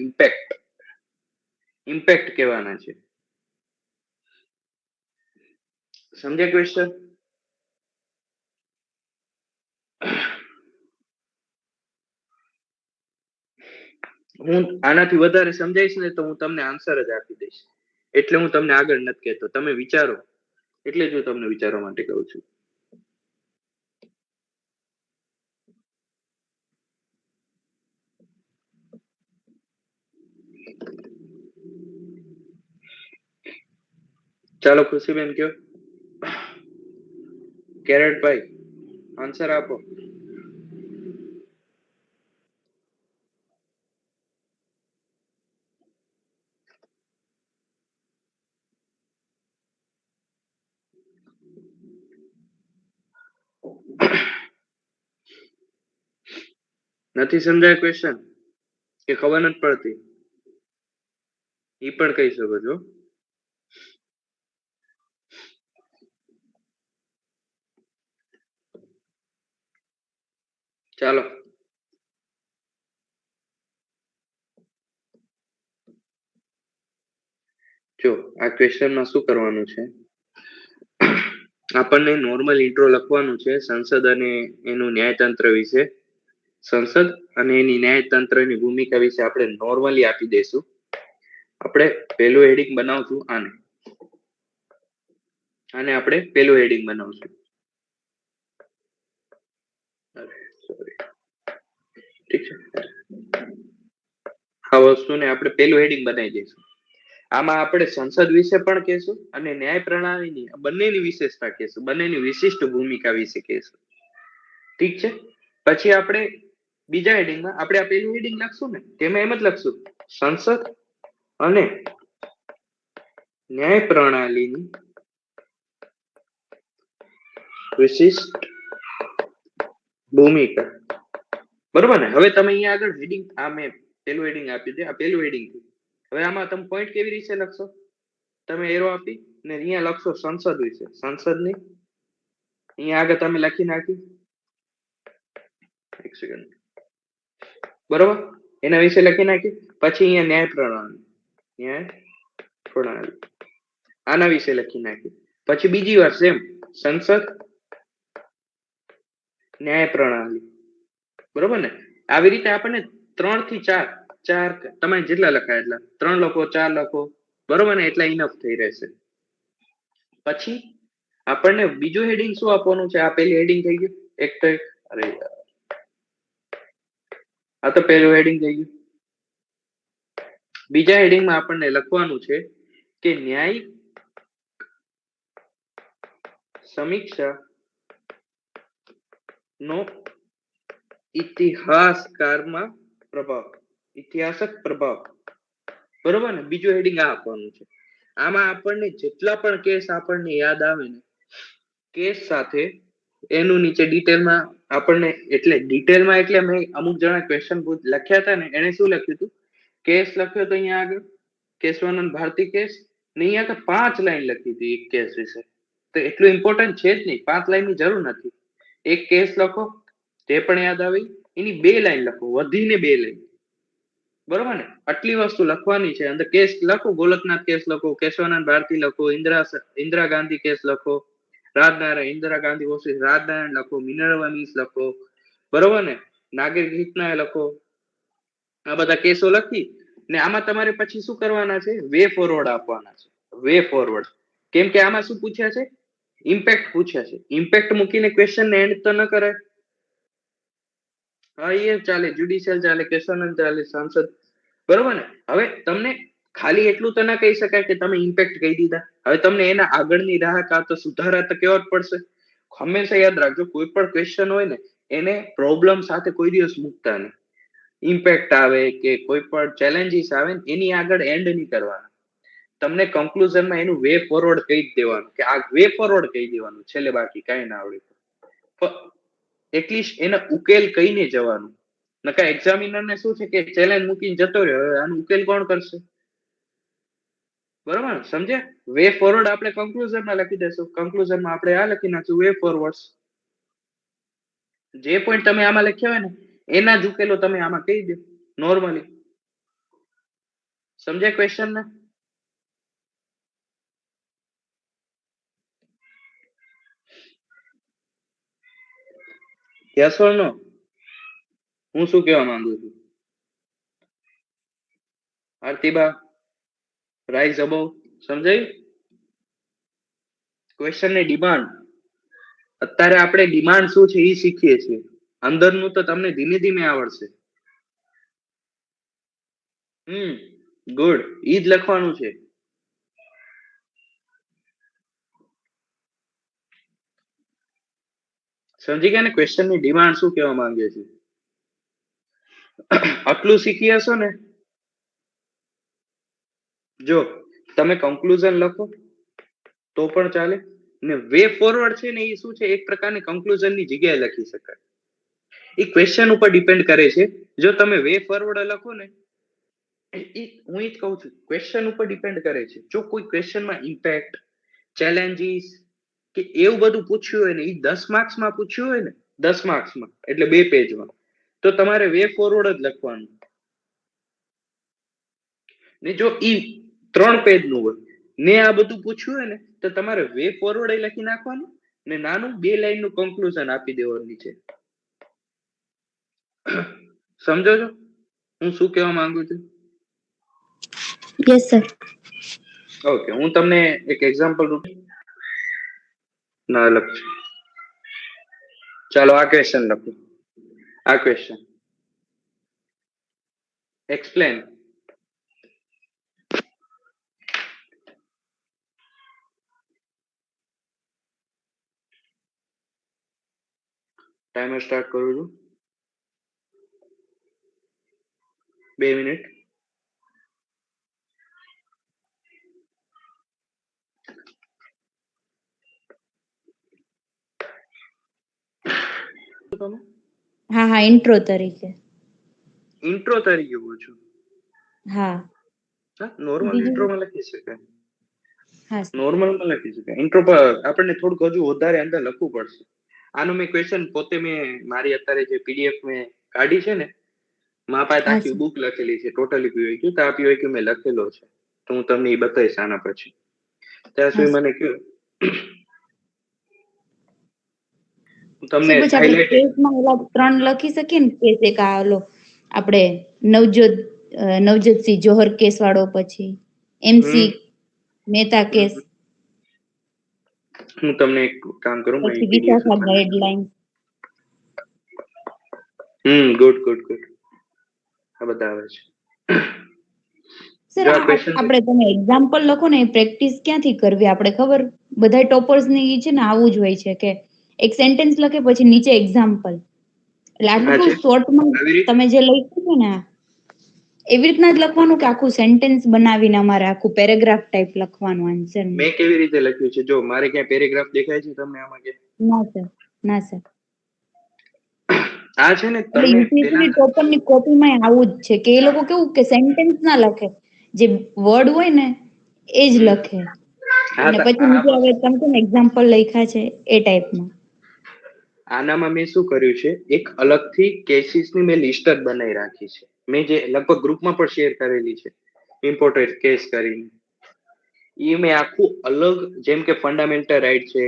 ઇમ્પેક્ટ કહેવાના છે. સમજ્યા ક્વેશ્ચન? હું આનાથી વધારે સમજાઈશ ને તો હું તમને આન્સર જ આપી દઈશ, એટલે હું તમને આગળ નથી કહેતો. તમે વિચારો એટલે જ હું તમને વિચારવા માટે કહું છું. ચાલો ખુશીબેન કયો. કેરેટભાઈ આન્સર આપો. નથી સમજાય ક્વેશ્ચન કે ખબર નથી પડતી? એ પણ કહી શકો છો. ચાલો જો આ ક્વેશ્ચનમાં શું કરવાનું છે, આપણને નોર્મલ ઇન્ટ્રો લખવાનું છે સંસદ અને એનું ન્યાયતંત્ર વિશે. સંસદ અને એની ન્યાયતંત્રની ભૂમિકા વિશે આપણે નોર્મલી આપી દઈશું. આપણે પહેલું હેડિંગ બનાવશું આને આપણે પહેલું હેડિંગ બનાવશું. ઠીક છે, આ વસ્તુને આપણે પહેલું હેડિંગ બનાવી દઈશું. આમાં આપણે સંસદ વિશે પણ કહેશું અને ન્યાય પ્રણાલીની બંનેની વિશેષતા કહેશું, બંનેની વિશિષ્ટ ભૂમિકા વિશે કહેશું. ઠીક છે, પછી આપણે બીજા હેડિંગમાં આપણે આ પહેલું હેડિંગ લખશું ને તેમાં એમ જ લખશું સંસદ અને ન્યાય પ્રણાલીની વિશિષ્ટ ભૂમિકા. બરોબર ને? હવે તમે અહીંયા આગળ હેડિંગ આ મેં પહેલું હેડિંગ આપી દે, આ પહેલું હેડિંગ. હવે આમાં તમે પોઈન્ટ કેવી રીતે લખશો? તમે એરો આપી ને અહીંયા લખશો સંસદ વિશે, સંસદની અહીંયા આગળ તમે લખી નાખી. એક સેકન્ડ. બરોબર, એના વિશે લખી નાખી. પછી અહીંયા ન્યાય પ્રણાલી આના વિશે લખી નાખી. પછી બીજી વાર સેમ સંસદ ન્યાય પ્રણાલી. બરોબર ને? આવી રીતે આપણને 3 થી 4 તમે જેટલા લખાય એટલા 3 લખો 4 લખો, બરોબર ને? એટલા ઇનફ થઈ રહેશે. પછી આપણને બીજું હેડિંગ શું આપવાનું છે? આ પહેલી હેડિંગ થઈ ગયું એક તો એક. અરે યાર, આ તો પહેલું હેડિંગ થઈ ગયું. બીજા હેડિંગમાં આપણને લખવાનું છે કે ન્યાયિક સમીક્ષા નો ઇતિહાસકારમાં પ્રભાવ, ઇતિહાસક પ્રભાવ. બરોબર ને? બીજું હેડિંગ આ આપવાનું છે. આમાં આપણને જેટલા પણ કેસ આપણને યાદ આવે ને, કેસ સાથે એનું નીચે ડિટેલમાં આપણને, એટલે ડિટેલમાં એટલે મેં અમુક જણા ક્વેશ્ચન લખ્યા હતા ને, એને શું લખ્યું હતું? કેસ લખ્યો તો અહીંયા આગળ કેશવાનંદ ભારતી કેસ ને અહીંયા તો 5 લાઈન લખી હતી એક કેસ વિશે. તો એટલું ઇમ્પોર્ટન્ટ છે જ નહીં, 5 લાઈનની જરૂર નથી. એક કેસ લખો તે પણ યાદ આવી, એની 2 લાઈન લખો, વધીને 2 લાઈન. બરોબર ને? આટલી વસ્તુ લખવાની છે. અંદર કેસ લખો, ગોલકનાથ કેસ લખો, કેશવાનંદ ભારતી લખો, ઇન્દિરા ગાંધી કેસ લખો, રાજનારાયણ ઇન્દિરા ગાંધી વર્સિસ રાજનારાયણ લખો, મિનર્વા મિલ્સ લખો, બરોબર ને? નાગરિક હિતના લખો. આ બધા કેસો લખી ને આમાં તમારે પછી શું કરવાના છે? વે ફોરવર્ડ આપવાના છે. Way forward. કેમ કે આમાં શું પૂછ્યા છે? ઇમ્પેક્ટ પૂછ્યા છે. ઇમ્પેક્ટ મૂકીને ક્વેશ્ચન ને એન્ડ તો ન કરાય. હા, એ ચાલે, જ્યુડિશિયલ ચાલે, કેશવાનંદ ચાલે, સાંસદ. બરોબર ને? હવે તમને ખાલી એટલું તો ના કહી શકાય કે તમે ઇમ્પેક્ટ કહી દીધા. હવે તમને એના આગળની રાહ કાં તો સુધારા તો કેવા જ પડશે. હંમેશા યાદ રાખજો, કોઈ પણ ક્વેશ્ચન હોય ને એને પ્રોબ્લેમ સાથે કોઈ દિવસ મૂકતા નહીં. ઇમ્પેક્ટ આવે કે કોઈ પણ ચેલેન્જીસ આવે એની આગળ એન્ડ નહીં કરવાના. તમને કન્ક્લુઝનમાં એનું વે ફોરવર્ડ કહી જ દેવાનું કે આ વે ફોરવર્ડ કહી દેવાનું છેલ્લે, બાકી કઈ ના આવડે એટલીસ્ટ એના ઉકેલ કહીને જવાનું. નકા એક્ઝામિનર ને શું છે કે ચેલેન્જ મૂકીને જતો રહ્યો, આનો ઉકેલ કોણ કરશે? બરોબર સમજે? વે ફોરવર્ડ આપણે કન્ક્લુઝનમાં લખી દેશું, કન્ક્લુઝનમાં આપણે આ લખી નાખશું વે ફોરવર્ડ. જે પોઈન્ટ તમે આમાં લખ્યા હોય ને એના જ ઉકેલો તમે આમાં કહી દો નોર્મલી. સમજે ક્વેશ્ચન ને? યસ ઓર નો? હું શું કહેવા માંગુ છું? આરતીબા, રાઈઝ અબવ. સમજાયું? ક્વેશ્ચન ની ડિમાન્ડ, અત્યારે આપણે ડિમાન્ડ શું છે એ શીખીએ છીએ. અંદરનું તો તમને ધીમે ધીમે આવડશે. ગુડ, ઈ જ લખવાનું છે. સમજી ગયા ને ક્વેશ્ચન ની ડિમાન્ડ શું કહેવા માંગે છે? આટલું શીખી હશો ને, જો તમે કન્ક્લુઝન લખો તો પણ ચાલે ને વે ફોરવર્ડ છે ને એ શું છે, એક પ્રકારની કન્ક્લુઝન ની જગ્યાએ લખી શકાય. એ ક્વેશ્ચન ઉપર ડિપેન્ડ કરે છે. જો તમે વે ફોરવર્ડ લખો ને, હું એ જ કહું છું, ક્વેશ્ચન ઉપર ડિપેન્ડ કરે છે. જો કોઈ ક્વેશ્ચનમાં ઇમ્પેક્ટ, ચેલેન્જીસ કે એવું બધું પૂછ્યું હોય ને, એ 10 માર્ક્સમાં પૂછ્યું હોય ને, 10 માર્ક્સમાં એટલે 2 પેજમાં, તો તમારે વે ફોરવર્ડ જ લખવાનું. ને જો ઈ 3 પેજનું હોય ને આ બધું પૂછ્યું હોય ને, તો તમારે વે ફોરવર્ડ લખી નાખવાનું ને નાનું 2 લાઈનનું કન્ક્લુઝન આપી દેવાનું નીચે. સમજો છો હું શું કહેવા માંગુ છું? Yes sir. ઓકે, હું તમને એક એક્ઝામ્પલ રૂપ ના લખું. ચાલો આ ક્વેશ્ચન લખું. આ ક્વેશ્ચન એક્સપ્લેન ટાઈમર સ્ટાર્ટ કરું છું. 2 મિનિટ. હા, ઇન્ટ્રો તરીકે. ઇન્ટ્રો તરીકે પૂછું? હા, નોર્મલ ઇન્ટ્રોમાં લખી શકાય. હા નોર્મલમાં લખી શકાય. ઇન્ટ્રો પર આપણને થોડુંક હજુ વધારે અંદર લખવું પડશે. આનું મેં ક્વેશ્ચન પોતે મેં મારી અત્યારે જે પીડીએફ મેં કાઢી છે ને, મારા પાસે આખી બુક લખેલી છે, ટોટલી પીવાય તો આ પીવાય મેં લખેલો છે. તો હું તમને એ બતાવીશ આના પછી. ત્યાં સુધી મને કહો, તમને હાઇલાઇટ 3 લખી શકીએ ને કેસ, એક આલો આપણે નવજોતસિંહ જોહર કેસ વાળો, પછી MC મહેતા કેસ, હું તમને એક કામ કરું, પછી વિશાખા ગાઈડલાઈન. Good good good. આ બધા આવે છે. સર આપણે તમે એક્ઝામ્પલ લખો ને, પ્રેક્ટિસ ક્યાંથી કરવી? આપણે ખબર બધા ટોપર્સ ની છે ને આવું જ હોય છે કે એક સેન્ટેન્સ લખે પછી નીચે એક્ઝામ્પલ. એટલે આટલું શોર્ટમાં તમે જે લખ્યું છે ને એવી રીતના જ લખવાનું કે આખું સેન્ટેન્સ બનાવીને અમારે આખું પેરેગ્રાફ ટાઈપ લખવાનું આન્સર? મેં કેવી રીતે લખ્યું છે? જો મારે ક્યાં પેરેગ્રાફ દેખાય છે તમને આમાં? કે ના સર, ના સર. આ છે ને એટલે યુપીએસસી ટોપરની કોપીમાં આવું જ છે કે એ લોકો કેવું કે સેન્ટેન્સ ના લખે, જે વર્ડ હોય ને એ જ લખે, અને પછી નીચે હવે તમે કેમ એક્ઝામ્પલ લખ્યા છે એ ટાઈપમાં. આનામાં મેં શું કર્યું છે, એક અલગથી કેસીસની મેં લિસ્ટ જ બનાવી રાખી છે. મેં જે લગભગ ગ્રુપમાં પણ શેર કરેલી છે, ઇમ્પોર્ટેડ કેસ કરીને. એ મેં આખું અલગ, જેમ કે ફંડામેન્ટલ રાઈટ છે,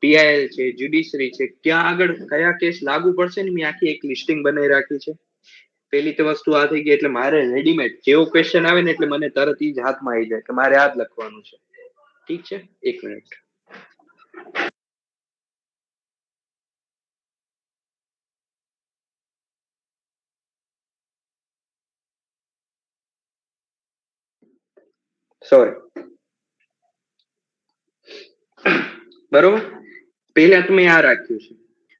પીઆઈએલ છે, જ્યુડિશરી છે, ક્યાં આગળ કયા કેસ લાગુ પડશે ને, મેં આખી એક લિસ્ટિંગ બનાવી રાખી છે. પેલી તો વસ્તુ આ થઈ ગઈ, એટલે મારે રેડીમેડ જેવો ક્વેશ્ચન આવે ને એટલે મને તરત જ હાથમાં આવી જાય કે મારે આ જ લખવાનું છે. ઠીક છે, 1 મિનિટ. સોરી. બરોબર, પહેલા તો મેં આ રાખ્યું છે.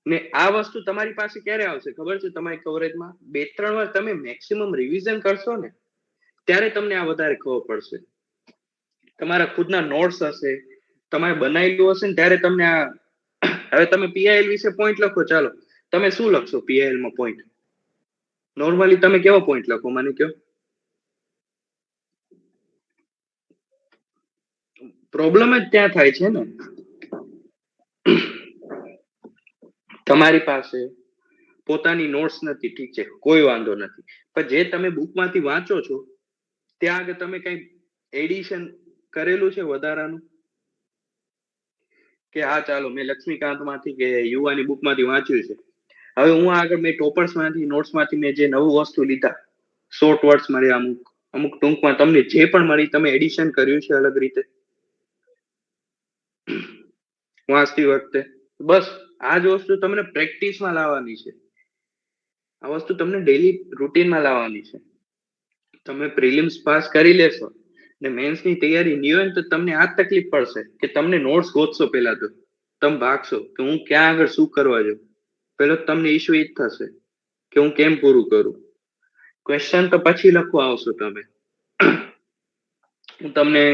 ને આ વસ્તુ તમારી પાસે ક્યારે આવશે ખબર છે? તમારી કવરેજમાં 2-3 વાર તમે મેક્સિમમ રિવિઝન કરશો ને ત્યારે તમને આ વધારે ખબર પડશે. તમારા ખુદના નોટ્સ હશે, તમારે બનાવેલું હશે ને ત્યારે તમને આ. હવે તમે પીઆઈએલ વિશે પોઈન્ટ લખો, ચાલો તમે શું લખશો પીઆઈએલ માં પોઈન્ટ? નોર્મલી તમે કેવો પોઈન્ટ લખો મને કહો? પ્રોબ્લેમ જ ત્યાં થાય છે ને. તમારી પાસે પોતાની નોટ્સ નથી, ઠીક છે, કોઈ વાંધો નથી, પણ જે તમે બુકમાંથી વાંચો છો ત્યાં આગળ તમે કઈ એડિશન કરેલું છે વધારાનું? કે હા ચાલો મેં લક્ષ્મીકાંત માંથી કે યુવાની બુક માંથી વાંચ્યું છે, હવે હું આગળ મેં ટોપર્સ માંથી નોટ્સ માંથી મેં જે નવું વસ્તુ લીધા, શોર્ટ વર્ડ્સ મળ્યા, અમુક ટૂંકમાં તમને જે પણ મળી તમે એડિશન કર્યું છે અલગ રીતે વાંચતી વખતે. બસ આ જ વસ્તુ તમને પ્રેક્ટિસમાં લાવવાની છે. આ વસ્તુ તમને ડેલી રૂટીનમાં લાવવાની છે. તમે પ્રિલિમ્સ પાસ કરી લેશો ને મેન્સની તૈયારી નહીં હોય ને તો તમને આ જ તકલીફ પડશે કે તમને નોટ્સ ગોતશો. પેલા તો તમે ભાગશો કે હું ક્યાં આગળ શું કરવા જાઉં. પેલો તમને ઇશ્યુ એ જ થશે કે હું કેમ પૂરું કરું. ક્વેશ્ચન તો પછી લખવા આવશો તમે. હું તમને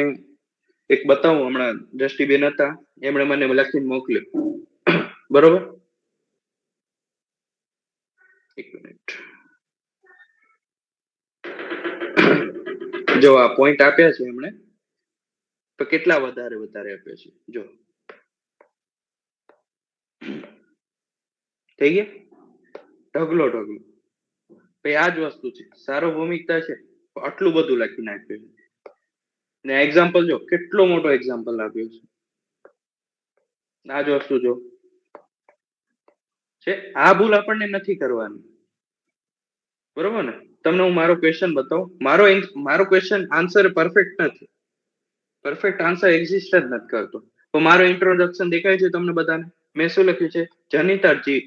એક બતાવું, હમણાં દ્રષ્ટિબેન હતા, એમણે મને લખીને મોકલ્યું, બરોબર? એક મિનિટ, જો આ પોઈન્ટ આપ્યા છે એમણે, તો કેટલા વધારે આપ્યા છે જો. થઈ ગયા ઢગલો. ભાઈ આ જ વસ્તુ છે, સાર્વભૌમિકતા છે, આટલું બધું લખી નાખ્યું છે. ને એક્ઝામ્પલ જો કેટલો મોટો એક્ઝામ્પલ આપ્યો છે. આ જ વસ્તુ જો છે, આ ભૂલ આપણને નથી કરવાની, બરોબર ને? તમને હું મારો ક્વેશ્ચન બતાવું. મારો ક્વેશ્ચન આન્સર પરફેક્ટ નથી, પરફેક્ટ આન્સર એક્ઝિસ્ટ જ નથી કરતો. તો મારો ઇન્ટ્રોડક્શન દેખાય છે તમને બધાને? મેં શું લખ્યું છે? જનિતાજી,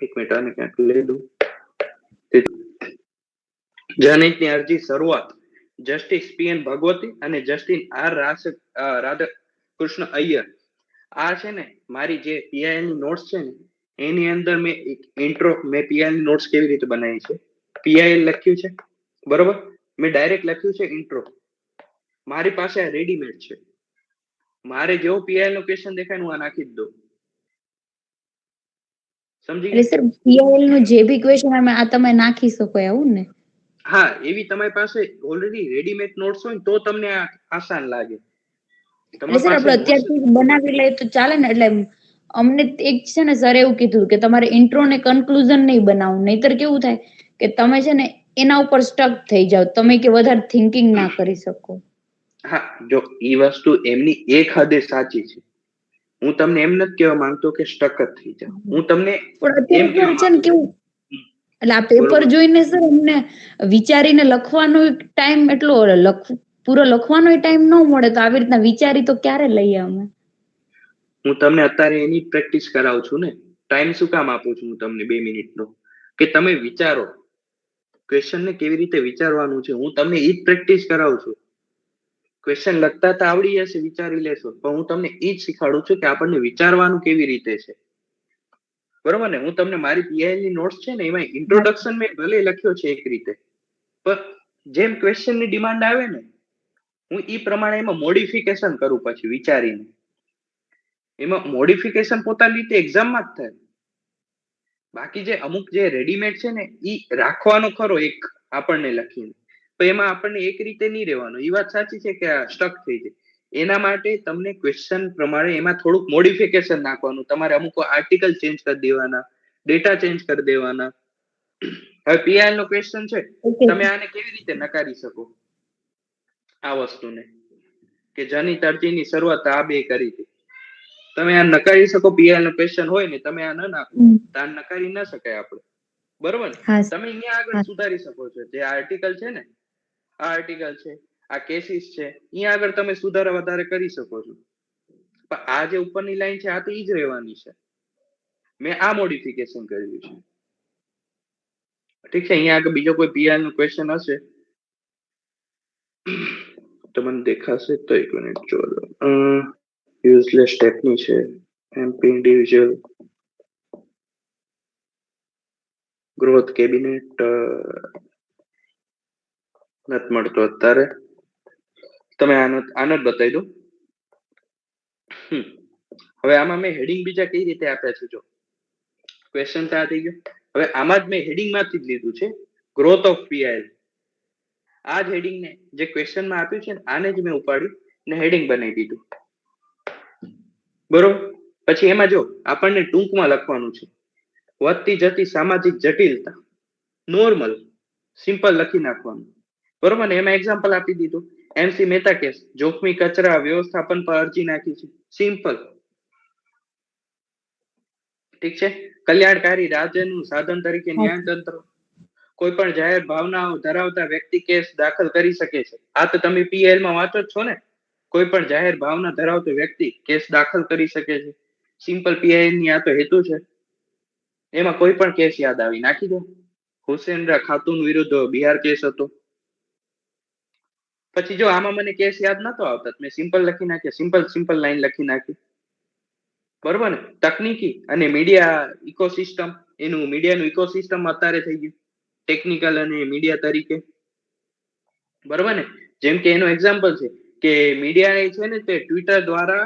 એક મિનિટ આને ક્યાંક લઈ દઉં. જનહિતની અરજી શરૂઆત જસ્ટિસ પીએન ભગવતી અને જસ્ટિસ આર રાધાકૃષ્ણ અય્યર. આ છે ને મારી જે પીઆઈએલ ની નોટ્સ છે ને એની અંદર મેં એક ઇન્ટ્રો, મેં પીઆઈએલ ની નોટ્સ કેવી રીતે બનાવી છે, પીઆઈએલ લખ્યું છે, બરોબર? મેં ડાયરેક્ટ લખ્યું છે ઇન્ટ્રો. મારી પાસે આ રેડીમેડ છે. મારે જેવો પીઆઈએલ નો ક્વેશ્ચન દેખાય હું આ નાખી જ દઉં. સમજી એટલે સર પીઆઈએલ નો જે બી ક્વેશ્ચન આવે આ તમે નાખી શકો એવું ને? હા, એવી તમારી પાસે ઓલરેડી રેડીમેડ નોટ્સ હોય તો તમને આસાન લાગે. એટલે સર આપણે અત્યારથી બનાવી લઈએ તો ચાલે ને? એટલે અમને એક છે ને સર એવું કીધું કે તમારે ઇન્ટ્રો ને કન્ક્લુઝન નહીં બનાવવું, નહીતર કેવું થાય કે તમે છે ને એના ઉપર સ્ટક થઈ જાવ, તમે કે વધારે થિંકિંગ ના કરી શકો. હા, જો ઈ વસ્તુ એમની એક હદે સાચી છે. હું તમને એમ નથી કહેવા માંગતો કે સ્ટક જ થઈ જાવ. હું તમને પણ એમ અત્યારે કહેવા છે ને માંગુ છું, કેવું, એટલે આ પેપર જોઈને સર અમને વિચારીને લખવાનો ટાઈમ એટલો, પૂરો લખવાનો ટાઈમ ન મળે, તો આવી રીતના વિચારી તો ક્યારે લઈએ અમે? હું તમને અત્યારે એની પ્રેક્ટિસ કરાવું છું ને. ટાઈમ શું કામ આપું છું હું તમને 2 મિનિટનો? કે તમે વિચારો ક્વેશ્ચન ને કેવી રીતે વિચારવાનું છે. હું તમને ઈ જ પ્રેક્ટિસ કરાવું છું. ક્વેશ્ચન લખતા તો આવડી જશે, વિચારી લેશો, પણ હું તમને ઈ જ શીખવાડું છું કે આપણને વિચારવાનું કેવી રીતે છે, બરોબર ને? હું તમને મારી પીઆઈએલ ની નોટ્સ છે ને એમાં ઇન્ટ્રોડક્શન મેં ભલે લખ્યો છે એક રીતે, પણ જેમ ક્વેશ્ચન ની ડિમાન્ડ આવે ને હું ઈ પ્રમાણે એમાં મોડિફિકેશન કરું પછી વિચારીને. એમાં મોડિફિકેશન પોતાની રીતે એક્ઝામમાં જ થાય. બાકી જે અમુક જે રેડીમેડ છે ને ઈ રાખવાનો ખરો એક આપણને લખીને, તો એમાં આપણને એક રીતે નહીં રહેવાનું. એ વાત સાચી છે કે આ સ્ટક થઈ જાય. એના માટે તમને ક્વેશ્ચન પ્રમાણે એમાં થોડુંક મોડિફિકેશન નાખવાનું. તમારે અમુક આર્ટિકલ ચેન્જ કરી દેવાના, ડેટા ચેન્જ કરી દેવાના. હવે પીઆઈએલ નો ક્વેશ્ચન છે, તમે આને કેવી રીતે નકારી શકો આ વસ્તુને કે જનિત અરજીની શરૂઆત આ બે કરી હતી? તમે આ નકારી શકો? પીઆઈએલ નો ક્વેશ્ચન હોય ને તમે આ ન નાખો તો આ નકારી ના શકાય આપણે, બરોબર ને? તમે અહીંયા આગળ સુધારી શકો છો. જે આર્ટિકલ છે ને, આ આર્ટિકલ છે, આ કેસીસ છે, અહીંયા આગળ તમે સુધારા વધારે કરી શકો છો. પણ આ જે ઉપરની લાઈન છે આ તો ઈ જ રહેવાની છે. મેં આ મોડિફિકેશન કર્યું છે, ઠીક છે? અહીંયા આગળ બીજો કોઈ પીઆઈએલ નો ક્વેશ્ચન હશે તો મને દેખાશે તો એક મિનિટ જોજો. યુઝલેસ ટેકની છે, એમપી ઇન્ડિવિજ્યુઅલ, ગ્રોથ કેબિનેટ નથી મળતો અત્યારે. તમે આનો જ બતાવી દો. હવે આમાં મેં હેડિંગ બીજા કઈ રીતે આપ્યા છે? જો ક્વેશ્ચન તો આ થઈ ગયો. હવે આમાં જ મેં હેડિંગ માંથી જ લીધું છે, ગ્રોથ ઓફ પીઆઈએલ. આ જ હેડિંગ ને જે ક્વેશ્ચન માં આપ્યું છે ને આને જ મેં ઉપાડ્યું ને હેડિંગ બનાવી દીધું. બરોબર. પછી એમાં જો આપણને ટૂંકમાં લખવાનું છે, વધતી જતી સામાજિક જટિલતા, નોર્મલ, સિમ્પલ લખી નાખવાનું. બરોબર ને? એમાં એક્ઝામ્પલ આપી દીધું, MC મહેતા કેસ, જોખમી કચરા વ્યવસ્થાપન પર અરજી નાખી છે, સિમ્પલ. ઠીક છે. કલ્યાણકારી રાજ્યનું સાધન તરીકે ન્યાયતંત્ર કોઈ પણ જાહેર ભાવનાઓ ધરાવતા વ્યક્તિ કેસ દાખલ કરી શકે છે. આ તો તમે પીએલ માં વાંચો જ છો ને. કોઈ પણ જાહેર ભાવના ધરાવતો વ્યક્તિ કેસ દાખલ કરી શકે છે. સિમ્પલ પીઆઈએલ ની આ તો હેતુ છે. એમાં કોઈ પણ કેસ યાદ આવી નાખી દો. હુસેનરા ખાતુન વિરુદ્ધ બિહાર કેસ હતો. પછી જો આમાં મને કેસ યાદ નતો આવતા, મેં સિમ્પલ લખી નાખ્યા, સિમ્પલ લાઈન લખી નાખી. બરોબર ને? તકનીકી અને મીડિયા ઇકોસિસ્ટમ, એનું મીડિયાનું ઇકોસિસ્ટમ અત્યારે થઈ ગયું ટેકનિકલ અને મીડિયા તરીકે. બરોબર ને? જેમ કે એનો એક્ઝામ્પલ છે કે મીડિયા છે ને તે ટ્વિટર દ્વારા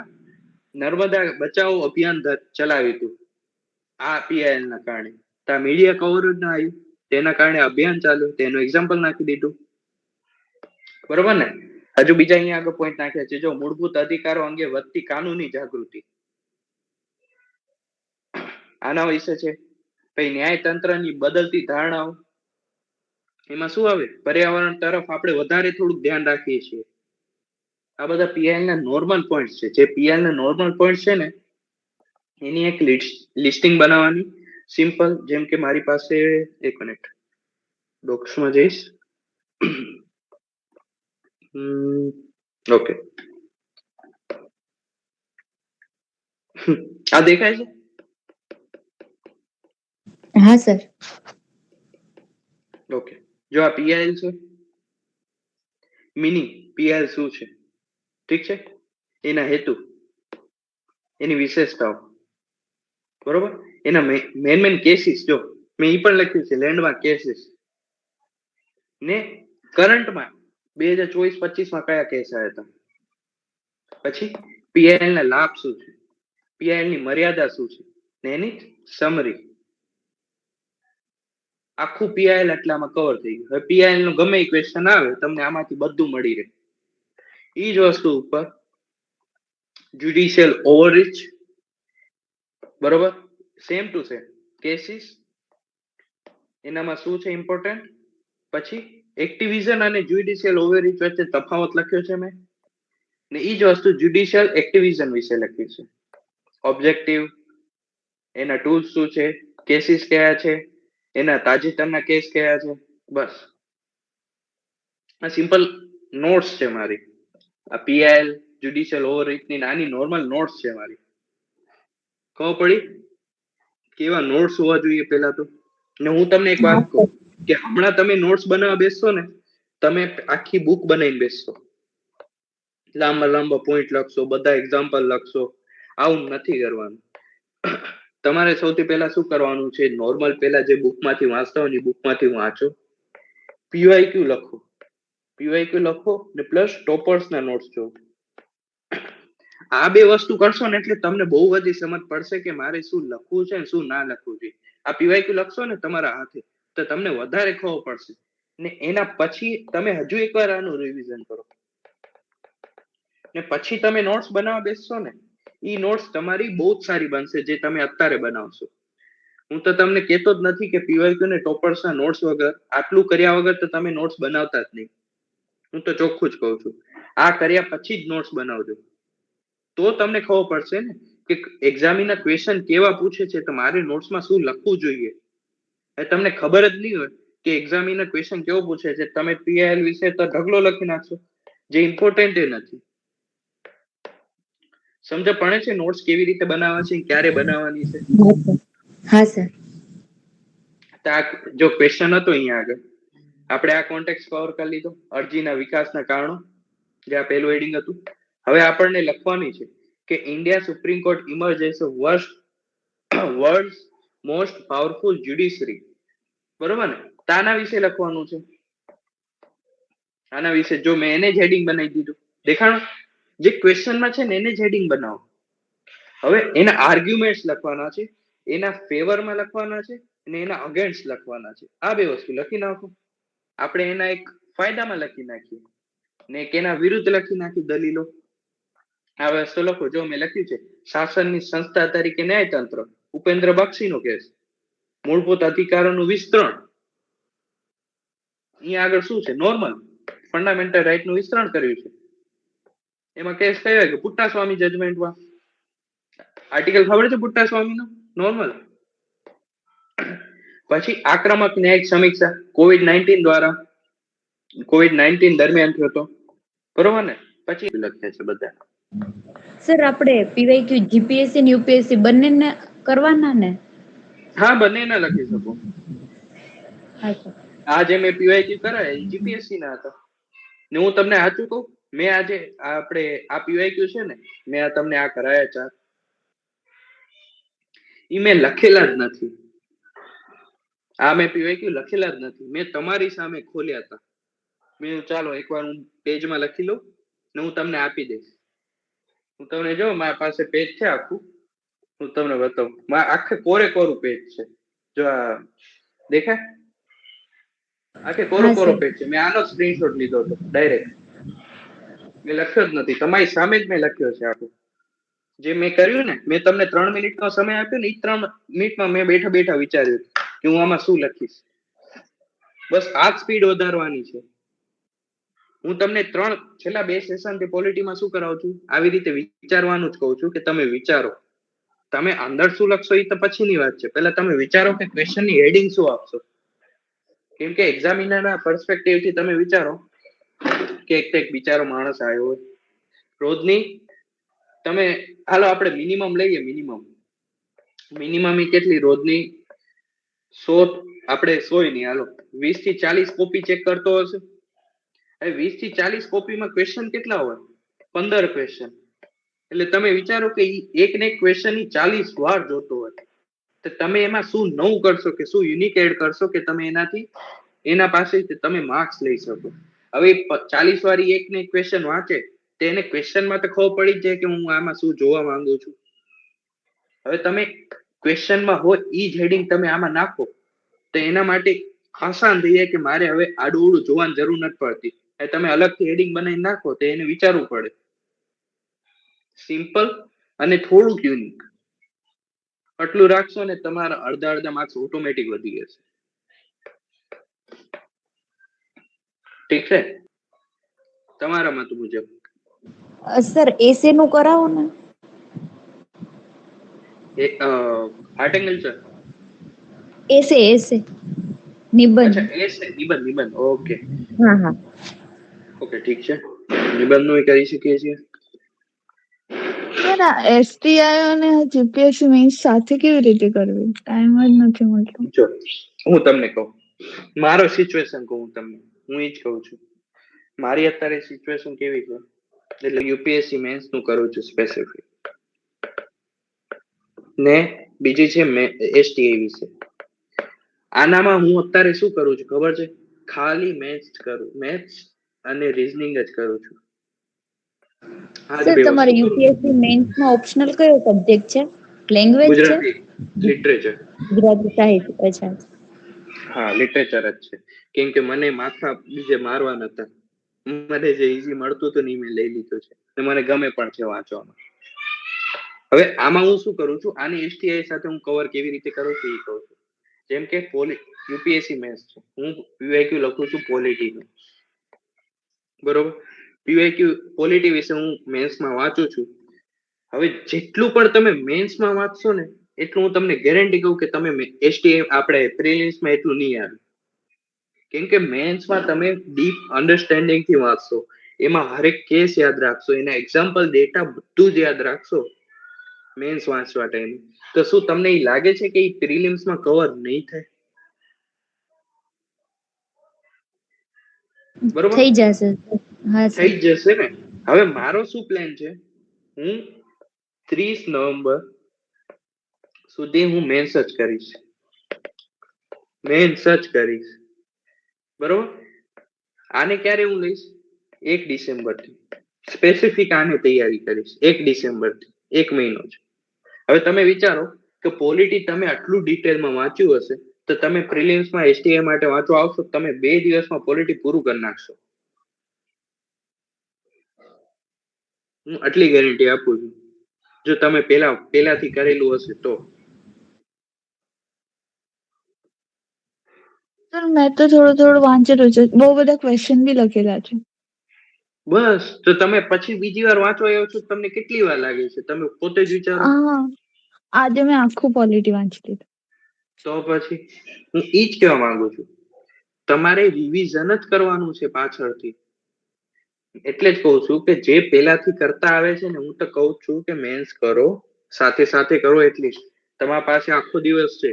નર્મદા બચાવો અભિયાન ચલાવ્યું હતું. આ પીઆઈએલ ના કારણે મીડિયા કવરેજ ના આવ્યું, તેના કારણે અભિયાન ચાલ્યું, તેનું એક્ઝામ્પલ નાખી દીધું. બરોબર ને? હજુ બીજા અહીંયા આગળ પોઈન્ટ નાખ્યા છે. જો મૂળભૂત અધિકારો અંગે વધતી કાનૂની જાગૃતિ, આના વિશે છે. પછી ન્યાયતંત્રની બદલતી ધારણાઓ, એમાં શું આવે? પર્યાવરણ તરફ આપણે વધારે થોડુંક ધ્યાન રાખીએ છીએ. આ બધા પીએલ ના નોર્મલ પોઈન્ટ છે. જે પીએલ ના નોર્મલ પોઈન્ટ છે ને એની એક લિસ્ટિંગ બનાવવાની, સિમ્પલ. જેમ કે મારી પાસે, એક મિનિટ, ડોક્સમાં જઈશ. ઓકે, આ દેખાય છે? હા સર. ઓકે. જો આ પીએલ છે, મિનિંગ પીએલ શું છે, ઠીક છે, એના હેતુ, એની વિશેષતાઓ, બરોબર. એના મેન કેસીસ, જો મેં એ પણ લખ્યું છે, લેન્ડમાર્ક કેસીસ ને કરંટમાં 2024-25 માં કયા કેસ આવ્યા હતા. પછી પીએલ ના લાભ શું છે, પીએલ ની મર્યાદા શું છે, ને એની સમરી. આખું પીઆઈએલ એટલામાં કવર થઈ ગયું. હવે પીઆઈએલ નું ગમે એ ક્વેશ્ચન આવે, તમને આમાંથી બધું મળી રહે. એ જ વસ્તુ ઉપર જ્યુડિશિયલ ઓવરરીચ, બરોબર, સેમ ટુ સેમ કેસીસ, એનામાં શું છે ઇમ્પોર્ટન્ટ. પછી એક્ટિવિઝન અને જ્યુડિશિયલ ઓવરરીચ વચ્ચે તફાવત લખ્યો છે મેં, ને એ જ વસ્તુ જ્યુડિશિયલ એક્ટિવિઝન વિશે લખ્યું છે. ઓબ્જેક્ટિવ, એના ટૂલ્સ શું છે, કેસીસ કયા છે, એના તાજેતરના કેસ કયા છે. બસ આ સિમ્પલ નોટ્સ છે મારી. આ પીઆઈએલ જ્યુડિશિયલ ઓવરરીચ ની નાની નોર્મલ નોટ્સ છે મારી. ખબર પડી કેવા નોટ્સ હોવા જોઈએ પેલા તો. ને હું તમને એક વાત કહું કે હમણાં તમે નોટ્સ બનાવવા બેસશો ને, તમે આખી બુક બનાવીને બેસશો, લાંબા લાંબા પોઈન્ટ લખશો, બધા એક્ઝામ્પલ લખશો. આવું નથી કરવાનું. તમારે સૌથી પહેલા શું કરવાનું છે, નોર્મલ પહેલા જે બુકમાંથી વાંચતા હોય ને બુકમાંથી વાંચો, પીવાયક્યુ લખો, પીવાયક્યુ લખો ને પ્લસ ટોપર્સ ના નોટ્સ જો. આ બે વસ્તુ કરશો ને એટલે તમને બહુ બધી સમજ પડશે કે મારે શું લખવું છે ને શું ના લખવું છે. આ પીવાયક્યુ લખશો ને તમારા હાથે તો તમને વધારે ખબર પડશે. ને એના પછી તમે હજુ એકવાર આનું રિવિઝન કરો, ને પછી તમે નોટ્સ બનાવવા બેસશો ને, એ નોટ્સ તમારી બહુ જ સારી બનશે જે તમે અત્યારે બનાવશો. હું તો તમને કહેતો જ નથી કે પીવાયક્યુ ને ટોપર્સ ના નોટ્સ વગર, આટલું કર્યા વગર તો તમે નોટ્સ બનાવતા જ નહીં. હું તો ચોખ્ખું જ કહું છું, આ કર્યા પછી જ નોટ્સ બનાવજો. તો તમને ખબર પડશે ને કે એક્ઝામિનર ક્વેશ્ચન કેવા પૂછે છે, તો મારે નોટ્સમાં શું લખવું જોઈએ. તમને ખબર જ નહીં હોય કે એક્ઝામિનર ક્વેશ્ચન કેવો પૂછે છે, તમે પીઆઈએલ વિશે તો ઢગલો લખી નાખશો જે ઇમ્પોર્ટન્ટ નથી. સમજ પડે છે નોટ્સ કેવી રીતે બનાવવા છે, ક્યારે બનાવવાની છે? હા સર. જો ક્વેશ્ચન હતો અહીંયા આગળ, આપણે આ કોન્ટેક્ટ કવર કરી લીધો, અરજીના વિકાસના કારણો, જે આ પહેલું હેડિંગ હતું. હવે આપણને લખવાની છે કે India supreme court emerge as world's most powerful judiciary. બરોબર ને? તો આના વિશે લખવાનું છે. આના વિશે જો મેં એને જ હેડિંગ બનાવી દીધું, દેખાણું? જે ક્વેશ્ચનમાં છે ને એને જ હેડિંગ બનાવો. હવે એના આર્ગ્યુમેન્ટ્સ લખવાના છે, એના ફેવરમાં લખવાના છે અને એના અગેન્સ્ટ લખવાના છે. આ બે વસ્તુ લખી નાખો. આપણે એના એક ફાયદામાં લખી નાખીએ ને એક એના વિરુદ્ધ લખી નાખી દલીલો. આ વસ્તુ લખો. જો મેં લખ્યું છે, શાસનની સંસ્થા તરીકે ન્યાયતંત્ર, ઉપેન્દ્ર બક્ષીનો કેસ, મૂળભૂત અધિકારોનું વિસ્તરણ. અહીંયા આગળ શું છે? નોર્મલ ફંડામેન્ટલ રાઇટ નું વિસ્તરણ કર્યું છે. એમાં કેસ કયો કે પુટ્ટાસ્વામી જજમેન્ટમાં આર્ટિકલ ખબર છે પુટ્ટાસ્વામીનો? નોર્મલ. પછી આક્રમક ન્યાયિક સમીક્ષા COVID-19 દ્વારા, COVID-19 દરમિયાન થયો હતો, બરોબર ને? પછી લખ્યા છે બધા. સર આપણે પીવાયક્યુ જીપીએસસી અને યુપીએસસી બંનેને કરવાના ને? હા, બંનેના લખી શકો. હા સર. આ જે મેં પીવાયક્યુ કરાય એ જીપીએસસી ના હતા. ને હું તમને સાચું કહું, મેં આજે આપણે આ પીવાયક્યુ છે ને, મેં આ તમને આ કરાયા 4, ઈ મેં લખેલા જ નથી. આ મેં પીવાયક્યુ લખેલા જ નથી. મેં તમારી સામે ખોલ્યા હતા. મેં ચાલો એકવાર હું પેજમાં લખી લઉં ને હું તમને આપી દઈશ. હું તમને જો મારી પાસે પેજ છે આખું, હું તમને બતાવું. આખે કોરે કોરું પેજ છે. જો આ દેખાય? આખે કોરો પેજ છે. મેં આનો સ્ક્રીનશોટ લીધો હતો ડાયરેક્ટ. મેં લખ્યો જ નથી, તમારી સામે જ મેં લખ્યો છે આખું. જે મેં કર્યું ને, મેં તમને 3 મિનિટનો સમય આપ્યો ને, એ 3 મિનિટમાં મેં બેઠા બેઠા વિચાર્યું કે હું આમાં શું લખીશ. બસ આ જ સ્પીડ વધારવાની છે. હું તમને છેલ્લા 2 સેશનથી પોલિટીમાં શું કરાવું છું? આવી રીતે વિચારવાનું જ કહું છું કે તમે વિચારો. તમે અંદર શું લખશો એ તો પછીની વાત છે. પહેલા તમે વિચારો કે ક્વેશ્ચનની હેડિંગ શું આપશો. કેમ કે એક્ઝામિનરના પર્સપેક્ટિવથી તમે વિચારો કે એક બિચારો માણસ આવ્યો હોય રોજની, તમે હાલો આપણે મિનિમમ લઈએ. મિનિમમ એ કેટલી રોજની? 100, આપણે 100 નહીં, હાલો 20 થી 40 કોપી ચેક કરતો હશે. હવે 20 થી 40 કોપીમાં ક્વેશ્ચન કેટલા હોય? 15 ક્વેશ્ચન. એટલે તમે વિચારો કે એક ને એક ક્વેશ્ચન 40 વાર જોતો હોય, તો તમે એમાં શું નવું કરશો કે શું યુનિક એડ કરશો કે તમે એના પાસેથી તમે માર્ક્સ લઈ શકો. હવે 40 વાર એક ને એક ક્વેશ્ચન વાંચે તો એને ક્વેશ્ચનમાં તો ખબર પડી જ જાય કે હું આમાં શું જોવા માંગુ છું. હવે તમે ક્વેશ્ચનમાં હોય ઈ જ હેડિંગ તમે આમાં નાખો તો એના માટે આસાન થઈ જાય કે મારે હવે આડું ઉડું જોવાની જરૂર નથી પડતી. તમે અલગથી હેડિંગ બનાવી નાખો તો એને વિચારવું પડે. સિમ્પલ અને થોડુંક યુનિક, આટલું રાખશો ને તમારા અડધા માર્ક્સ ઓટોમેટિક વધી જશે. ઠીક છે? તમારા મત મુજબ. સર એસે નું કરાવો ને. Art and culture? એસે નિબંધ. અચ્છા, એસે નિબંધ. ઓકે હા. ઓકે, ઠીક છે. નિબંધનું કરી શકીએ છીએ. એસટીઆઈ અને જીપીએસસી મેન્સ સાથે કેવી રીતે કરવી? ટાઈમ જ નથી મળતો. જો હું તમને કહું, મારો સિચ્યુએશન કહું તમને, હું એ જ કહું છું. મારી અત્યારે સિચ્યુએશન કેવી છે, એટલે યુપીએસસી મેન્સ નું કરું છું સ્પેસિફિક, ને બીજી છે એસટીઆઈ વિશે. આનામાં હું અત્યારે શું કરું છું ખબર છે? ખાલી મેથ્સ અને રીઝનિંગ જ કરું છું. સર તમારે યુપીએસસી મેન્સ માં ઓપ્શનલ કયો સબ્જેક્ટ છે? લેંગ્વેજ છે? ગુજરાતી લિટરેચર. ગુજરાતી સાહિત્ય. અચ્છા. હા, લિટરેચર જ છે. કેમ કે મને માથા બીજે મારવા નતા, મને જે ઈઝી મળતું હતું ને મેં લઈ લીધું છે, મને ગમે પણ છે વાંચવામાં. હવે આમાં હું શું કરું છું, આની એસટીઆઈ સાથે હું કવર કેવી રીતે કરું છું એ કહું છું. જેમ કે યુપીએસસી મેન્સ છે, હું પીવાયક્યુ લખું છું પોલિટી, બરોબર? પીવાયક્યુ પોલિટી વિશે હું મેન્સમાં વાંચું છું. હવે જેટલું પણ તમે મેન્સમાં વાંચશો ને એટલું હું તમને ગેરંટી કહું કે તમે એસટીઆઈ આપણે પ્રિલિમ્સમાં એટલું નહીં આવે. કેમ કે મેન્સમાં તમે ડીપ અન્ડરસ્ટેન્ડિંગ થી વાંચશો, એમાં હરેક કેસ યાદ રાખશો, એના એક્ઝામ્પલ ડેટા બધું જ યાદ રાખશો મેન્સ વાંચવા ટાઈમે, તો શું તમને એ લાગે છે કે એ પ્રિલિમ્સમાં કવર નહીં થાય? બરોબર, થઈ જશે. હા સર. થઈ જશે ને. હવે મારો શું પ્લાન છે, હું 30 નવેમ્બર સુધી હું મેન્સ જ કરીશ. મેન્સ જ કરીશ, બરોબર. આને ક્યારે હું લઈશ? 1 ડિસેમ્બર થી સ્પેસિફિક આને તૈયારી કરીશ 1 ડિસેમ્બર થી, 1 મહિનો છે. હવે તમે વિચારો કે પોલિટી તમે આટલું ડિટેલમાં વાંચ્યું હશે તો તમે પ્રિલિમ્સમાં એસટીઆઈ માટે વાંચવા આવશો, તમે 2 દિવસમાં પોલિટી પૂરું કરી નાખશો. હું આટલી ગેરંટી આપું છું, જો તમે પહેલાથી કરેલું હશે તો. સર મેં તો થોડું વાંચેલું છે, બહુ બધા ક્વેશ્ચન બી લખેલા છે. બસ તો તમે પછી બીજી વાર વાંચવા આવ્યો છો, તમને કેટલી વાર લાગે છે? તમે પોતે જ વિચારો. આજે મેં આખું પોલિટી વાંચી લીધું. તો પછી હું ઈ જ કહેવા માંગુ છું, તમારે રિવિઝન જ કરવાનું છે પાછળથી. એટલે જ કહું છું કે જે પહેલાથી કરતા આવે છે ને, હું તો કહું છું કે મેન્સ કરો, સાથે સાથે કરો. એટલીસ્ટ તમારા પાસે આખો દિવસ છે.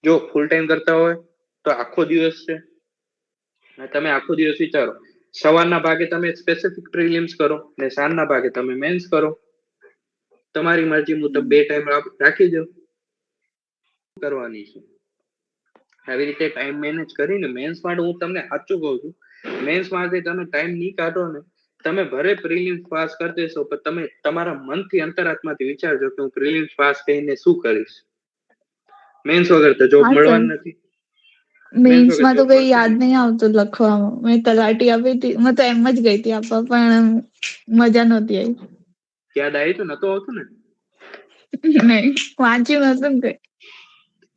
જો ફૂલ ટાઈમ કરતા હોય તો આખો દિવસ છે. તમે આખો દિવસ વિચારો, સવારના ભાગે તમે સ્પેસિફિક પ્રિલિમ્સ કરો ને સાંજના ભાગે તમે મેન્સ કરો. તમારી મરજી મુજબ 2 ટાઈમ રાખી દો. કરવાની છે આવી રીતે ટાઈમ મેનેજ કરીને મેન્સ માટે. હું તમને સાચું કહું છું, મેન્સ માટે તમે ટાઈમ નહીં કાઢો ને, તમે ભલે પ્રિલિમ્સ પાસ કરી દેશો, પણ તમે તમારા મનથી અંતરાત્માથી વિચારજો કે હું પ્રિલિમ્સ પાસ કરીને શું કરીશ. મેન્સ વગર તો જોબ મળવાની નથી. મેન્સમાં તો કઈ યાદ નહીં આવતું લખવામાં. મેં તલાટી આપી હતી, મેં તો એમ જ ગઈ હતી આપવા, પણ મજા નહોતી આવી. યાદ આવી તો નતો આવતું ને? નહીં, વાંચ્યું નતું ને કઈ.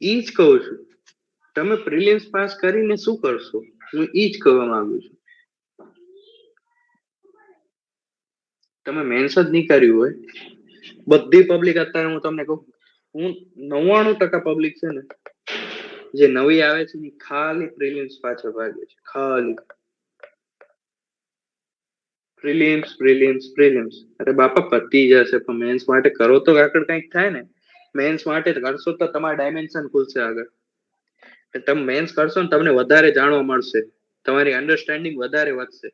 ઈ જ કહું છું, તમે પ્રિલિમ્સ પાસ કરીને શું કરશો? હું ઈ જ કહેવા માંગુ છું. તમે મેન્સ જ નહીં કર્યું હોય, બધી પબ્લિક અત્યારે હું તમને કહું, હું 99% પબ્લિક છે ને જે નવી આવે છે ને, ખાલી પ્રિલિમ્સ પાછળ ભાગે છે. ખાલી પ્રિલિમ્સ. અરે બાપા પતી જશે, પણ મેન્સ માટે કરો તો આગળ કંઈક થાય ને. મેન્સ માટે કરશો તો તમારા ડાયમેન્શન ખુલશે આગળ. તમે મેન્સ કરશો ને, તમને વધારે જાણવા મળશે, તમારી અન્ડરસ્ટેન્ડિંગ વધારે વધશે.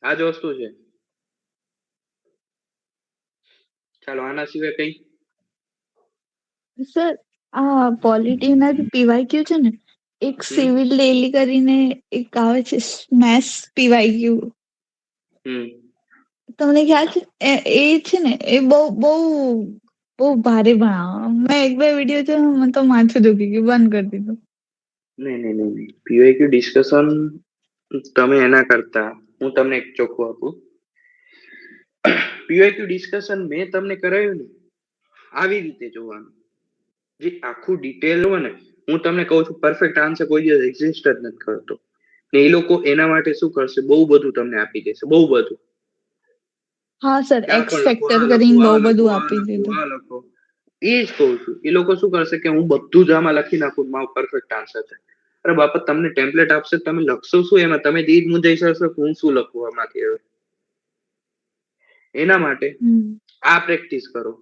આ જ વસ્તુ છે. ચાલો, આના સિવાય કઈ? સર આ પોલિટીના જે પીવાયક્યુ છે ને, એક સિવિલ ડેલી કરીને એક આવે છે મેથ્સ પીવાયક્યુ. તમને ખ્યાલ છે? એ છે ને, એ બહુ બહુ બહુ ભારે ભણાવો. મેં 1-2 વિડીયો જોયો, મને તો માથું દુખી ગયું, બંધ કરી દીધું. નહીં. પીવાયક્યુ ડિસ્કશન તમે એના કરતા હું તમને એક ચોખ્ખું આપું. પીવાયક્યુ ડિસ્કશન મેં તમને કરાવ્યું ને, આવી રીતે જોવાનું. જે આખું ડિટેલ હોય ને, હું તમને કહું છું, પરફેક્ટ આન્સર કોઈ દિવસ એક્ઝિસ્ટ જ નથી કરતો. ને એ લોકો એના માટે શું કરશે? બહુ બધું તમને આપી દેશે, બહુ બધું. હા સર, એક્સ ફેક્ટર કરીને બહુ બધું આપી દીધું. એ જ કહું છું, એ લોકો શું કરશે કે હું બધું જ આમાં લખી નાખું, મારો પરફેક્ટ આન્સર છે. અરે બાપા, તમને ટેમ્પલેટ આપશે, તમે લખશો શું એમાં? તમે દીદ મુંજાઈ જશો કે હું શું લખું આમાંથી. હવે એના માટે આ પ્રેક્ટિસ કરો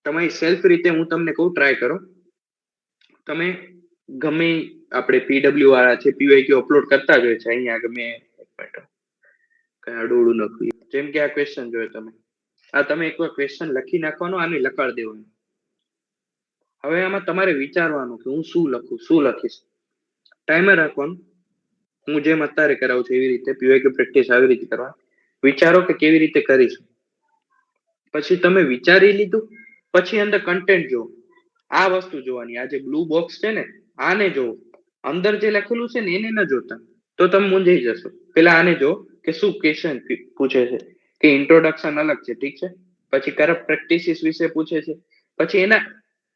તમારી સેલ્ફ રીતે. હું તમને કહું, ટ્રાય કરો. તમે ગમે આપણે પીડબ્લ્યુ વાળા છે, પીવાયક્યુ અપલોડ કરતા જ હોય છે અહીંયા. ગમે કઈ અડોડું લખ્યું, જેમ કે આ ક્વેશ્ચન જોયો તમે, આ તમે એકવાર ક્વેશ્ચન લખી નાખવાનો, આને લખાડ દેવાનું. હવે આમાં તમારે વિચારવાનું કે હું શું લખીશ. ટાઈમર રાખવાનું. હું જેમ અત્યારે કરાવું છું એવી રીતે પીવાયક્યુ પ્રેક્ટિસ આવી રીતે કરવા. વિચારો કે કેવી રીતે કરીશું. પછી તમે વિચારી લીધું, પછી અંદર કન્ટેન્ટ જો. આ વસ્તુ જોવાની. આ જે બ્લુ બોક્સ છે ને, આને જો. અંદર જે લખેલું છે ને, એને ન જોતા, તો તમે મૂંઝાઈ જશો. પેલા આને જો કે શું ક્વેશ્ચન પૂછે છે. કે ઇન્ટ્રોડક્શન અલગ છે, ઠીક છે. પછી કરપ્ટ પ્રેક્ટિસિસ વિશે પૂછે છે. પછી એના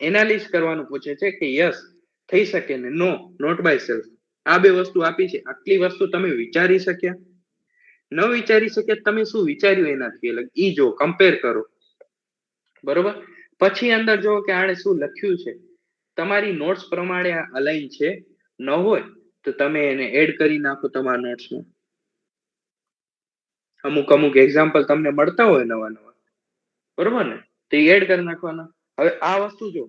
એનાલિસ કરવાનું પૂછે છે કે યસ થઈ શકે ને નો, નોટ બાય સેલ્ફ. આ 2 વસ્તુ આપી છે. આટલી વસ્તુ તમે વિચારી શક્યા? ન વિચારી શક્યા, તમે શું વિચાર્યું એનાથી અલગ? ઈ જો, કમ્પેર કરો. બરોબર. પછી અંદર જો કે આણે શું લખ્યું છે, તમારી નોટ્સ પ્રમાણે આ અલાઈન છે. ન હોય તો તમે એને એડ કરી નાખો તમારા નોટ્સમાં. અમુક એક્ઝામ્પલ તમને મળતા હોય નવા, બરોબર ને, તો એડ કરી નાખવાના. હવે આ વસ્તુ જો,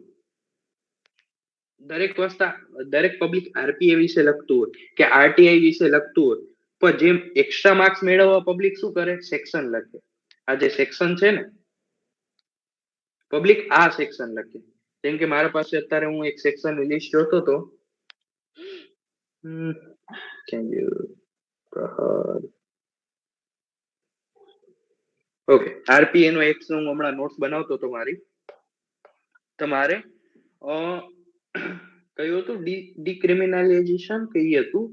દરેક પબ્લિક આરપીએ વિશે લખતું હોય કે આરટીઆઈ વિશે લખતું હોય, પણ જેમ એક્સ્ટ્રા માર્ક્સ મેળવવા પબ્લિક શું કરે? સેક્શન લખે. આ જે સેક્શન છે ને, પબ્લિક આ સેક્શન લખે. જેમ કે મારા પાસે અત્યારે હું એક સેક્શન લિસ્ટ જોતો હતો. ઓકે, આરપીએ નો એક હું હમણાં નોટ્સ બનાવતો હતો મારી. તમારે કયું હતું? ડિક્રિમિનલાઇઝેશન કઈ હતું?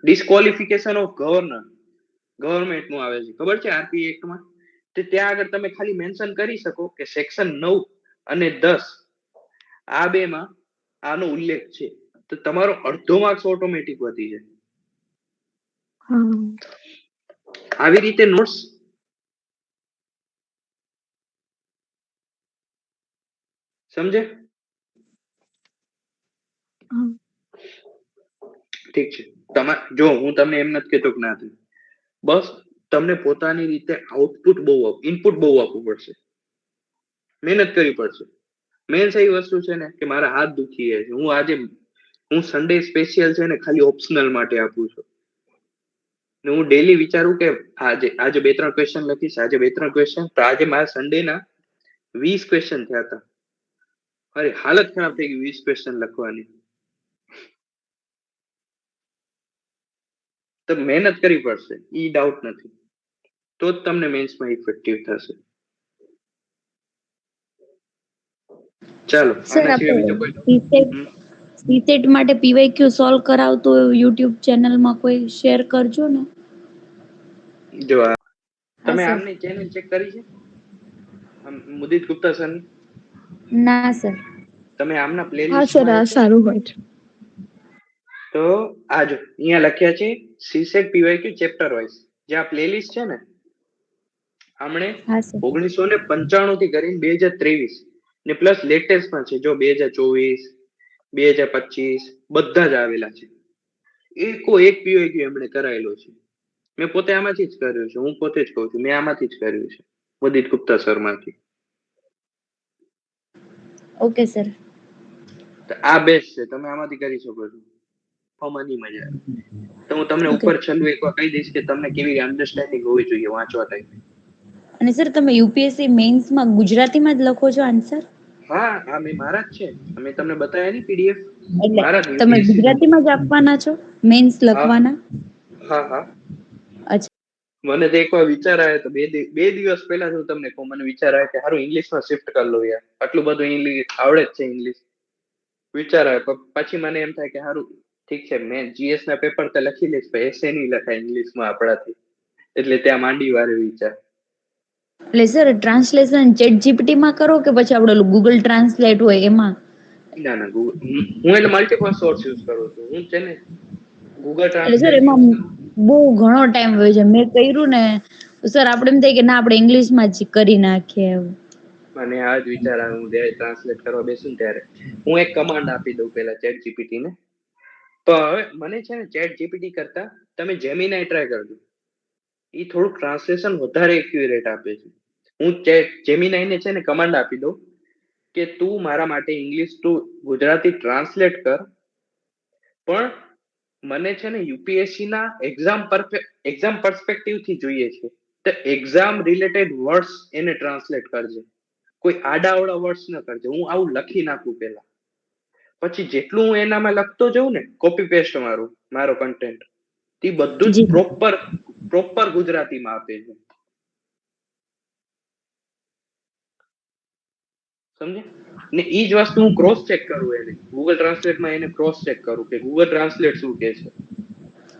ડિસ્કોલિફિકેશન ઓફ ગવર્મેન્ટ નું આવે છે, ખબર છે આરપી એક્ટમાં. તો ત્યાં આગળ તમે ખાલી મેન્શન કરી શકો કે સેક્શન 9 અને 10 આ બે માં આનો ઉલ્લેખ છે, તો તમારો અડધો માર્ક્સ ઓટોમેટિક વધી જાય. આવી રીતે નોટ્સ સમજે? ઠીક છે. જો હું તમને એમ નથી કેતો કે ના થાય, બસ તમને પોતાની રીતે ઇનપુટ બહુ આપવું પડશે, મહેનત કરવી પડશે. મેન સહી વસ્તુ છે ને કે મારા હાથ દુખી છે, હું સન્ડે સ્પેશિયલ છે ને ખાલી ઓપ્શનલ માટે આપું છું. ને હું ડેલી વિચારું કે આજે 2-3 ક્વેશ્ચન લખીશ, આજે 2-3 ક્વેશ્ચન. તો આજે મારા સન્ડે ના 20 ક્વેશ્ચન થયા હતા. અરે હાલત ખરાબ થઈ ગઈ 20 ક્વેશ્ચન લખવાની. તો મહેનત કરવી પડશે, ઈ ડાઉટ નથી. તો જ તમને મેન્સમાં ઇફેક્ટિવ થશે. ચાલો, સર આના સિવાય બીજો કોઈ સીસેટ માટે પીવાયક્યુ સોલ્વ કરાવતો યુટ્યુબ ચેનલમાં કોઈ શેર કરજો ને. જો તમે સર. આમની ચેનલ ચેક કરી છે, મુદિત ગુપ્તા સરની? ના સર. તમે આમના હા પ્લેલિસ્ટ સર, આ સારું હોય છે. તો આજો અહીંયા લખ્યા છે સીસેટ પીવાયક્યુ ચેપ્ટર વાઇઝ. જે આ પ્લેલિસ્ટ છે ને, આમણે હા સર. 1995 થી કરીને 2023 ને પ્લસ લેટેસ્ટ પણ છે. જો 2024, 2025 બધા જ આવેલા છે. એક પીવાયક્યુ એમણે કરાયેલો છે. મેં પોતે આમાંથી જ કર્યું છે. હું પોતે જ કહું છું, મેં આમાંથી જ કર્યું છે, મુદિત ગુપ્તા સર માંથી. Okay sir. આ બેસ્ટ છે, તમે આમાંથી કરી શકો છો. આમાંની મજા આવે. તો હું તમને ઓકે. ઉપર છેલ્લું એકવાર કહી દઈશ કે તમને કેવી અન્ડરસ્ટેન્ડિંગ હોવી જોઈએ વાંચવા ટાઈમે. અને સર તમે યુપીએસસી મેઇન્સમાં ગુજરાતીમાં જ લખો છો આન્સર? હા, મેં મારા જ છે. મેં તમને બતાવ્યા ની પીડીએફ એટલે મારા જ તમે યુપીએસસી. ગુજરાતીમાં જ આપવાના છો મેઇન્સ લખવાના? હા. અચ્છા. મને તો એકવાર વિચાર આવ્યો તો બે દિવસ પહેલા હું તમને કહું, મને વિચાર આવ્યો કે સારું ઇંગ્લિશમાં શિફ્ટ કરી લો યાર, આટલું બધું ઇંગ્લિશ આવડે જ છે ઇંગ્લિશ. વિચાર આવ્યો પછી મને એમ થાય કે સારું ઠીક છે, મેં જીએસ ના પેપર તો લખી લઈશ, પણ એસે નહીં લખાય ઇંગ્લિશમાં આપણાથી. એટલે ત્યાં માંડી વારે વિચાર. એટલે સર ટ્રાન્સલેશન ચેટ જીપીટીમાં કરો કે પછી આપણે ગૂગલ ટ્રાન્સલેટ હોય એમાં? ના હું એટલે મલ્ટીપલ સોર્સ યુઝ કરું છું. હું છે ને ગૂગલ એટલે સર ટ્રાન્સલેટ એમાં યુઝ કરું. બહુ ઘણો ટાઈમ હોય છે. મેં કર્યું ને સર આપણે એમ થાય કે ના આપણે ઇંગ્લિશમાં જ કરી નાખીએ એવું. મને આ જ વિચાર આવે, હું જ્યારે ટ્રાન્સલેટ કરવા બેસું ત્યારે હું એક કમાન્ડ આપી દઉં પેલા ચેટ જીપીટી ને. તો હવે મને છે ને ચેટ જીપીટી કરતા તમે જેમિનાઈ ટ્રાય કરજો. એ થોડુંક ટ્રાન્સલેશન વધારે એક્યુરેટ આપે છે. હું જેમિનાઈને છે ને કમાન્ડ આપી દઉં કે તું મારા માટે ઇંગ્લિશ ટુ ગુજરાતી ટ્રાન્સલેટ કર, પણ મને છે ને યુપીએસસી ના એક્ઝામ પર્સપેક્ટિવ થી જોઈએ છે. તો એક્ઝામ રિલેટેડ વર્ડ્સ એને ટ્રાન્સલેટ કરજે, કોઈ આડાઅવળા વર્ડ્સ ન કરજે. હું આવું લખી નાખું પેલા, પછી જેટલું હું એનામાં લખતો જઉં ને કોપી પેસ્ટ મારો કન્ટેન્ટ, તે બધું જ જી. પ્રોપર ગુજરાતીમાં આપે છે. સમજે ને? ઈ જ વસ્તુ હું ક્રોસ ચેક કરું, એને ગૂગલ ટ્રાન્સલેટમાં એને ક્રોસ ચેક કરું કે ગૂગલ ટ્રાન્સલેટ શું કે છે.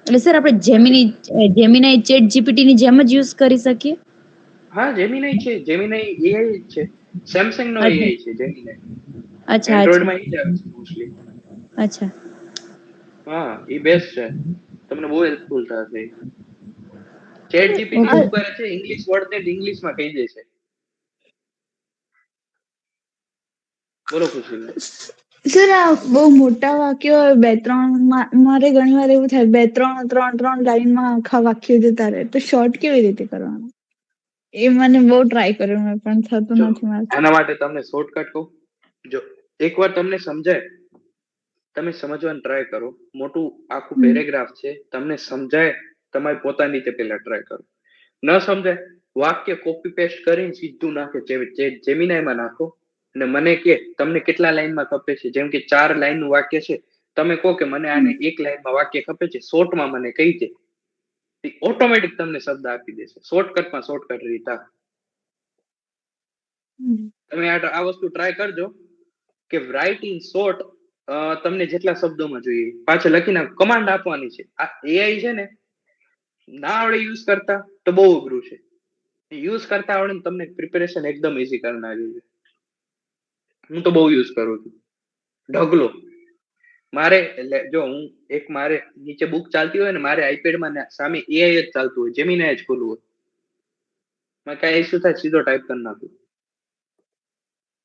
એટલે સર આપણે જેમિનાઈ ચેટ જીપીટી ની જેમ જ યુઝ કરી શકીએ? હા, જેમિનાઈ છે, જેમિનાઈ એઆઈ જ છે, સેમસંગ નો અચ્છા. એઆઈ છે જેમિનાઈ. અચ્છા. એન્ડ્રોઈડ માં ઈ જ આવે છે મોસ્ટલી. અચ્છા. હા, ઈ બેસ્ટ છે, તમને બહુ હેલ્પફુલ થશે. Chat GPT okay. શું કરે છે, ઇંગ્લિશ વર્ડ ને ઇંગ્લિશમાં કહી દે છે. બોલો ખુશી. સર આ બહુ મોટા વાક્યો હોય, 2-3 મારે ઘણી વાર એવું થાય 2-3 લાઈનમાં આખા વાક્ય જતા રહે, તો શોર્ટ કેવી રીતે કરવાનું? એ મને બહુ ટ્રાય કર્યું મેં, પણ થતું નથી મારાથી. આના માટે તમને શોર્ટકટ કહું. જો એકવાર તમને સમજાય, તમે સમજવાનું ટ્રાય કરો. મોટું આખું પેરેગ્રાફ છે, તમને સમજાય, તમારી પોતાની રીતે પેલા ટ્રાય કરો. ન સમજાય, વાક્ય કોપી પેસ્ટ કરીને સીધું નાખો, જેમિનાઈમાં નાખો, અને મને કે તમને કેટલા લાઈનમાં ખપે છે, જેમ કે 4 લાઈન નું વાક્ય છે, તમે કહો કે મને આને 1 લાઈનમાં વાક્ય ખપે છે, શોર્ટમાં મને કહી દે, ઓટોમેટિક તમને શબ્દ આપી દેશે, શોર્ટકટમાં શોર્ટકટ રીત આ. તમે આ વસ્તુ ટ્રાય કરજો કે રાઇટ ઇન શોર્ટ, તમને જેટલા શબ્દોમાં જોઈએ પાછળ લખીને કમાન્ડ આપવાની છે. આ એઆઈ છે ને, ના આવડે યુઝ કરતા તો બહુ અઘરું છે, યુઝ કરતા આવડે ને તમને પ્રિપેરેશન એકદમ ઈઝી કરી નાખ્યું છે. હું તો બહુ યુઝ કરું છું. ઢગલો મારે જો હું મારે નીચે બુક ચાલતી હોય ને, મારે આઈપેડમાં સામે એઆઈ જ ચાલતું હોય, જેમિનાઈ જ ખોલવું હોય, કઈ ઇશ્યુ થાય સીધો ટાઈપ કરી નાખું.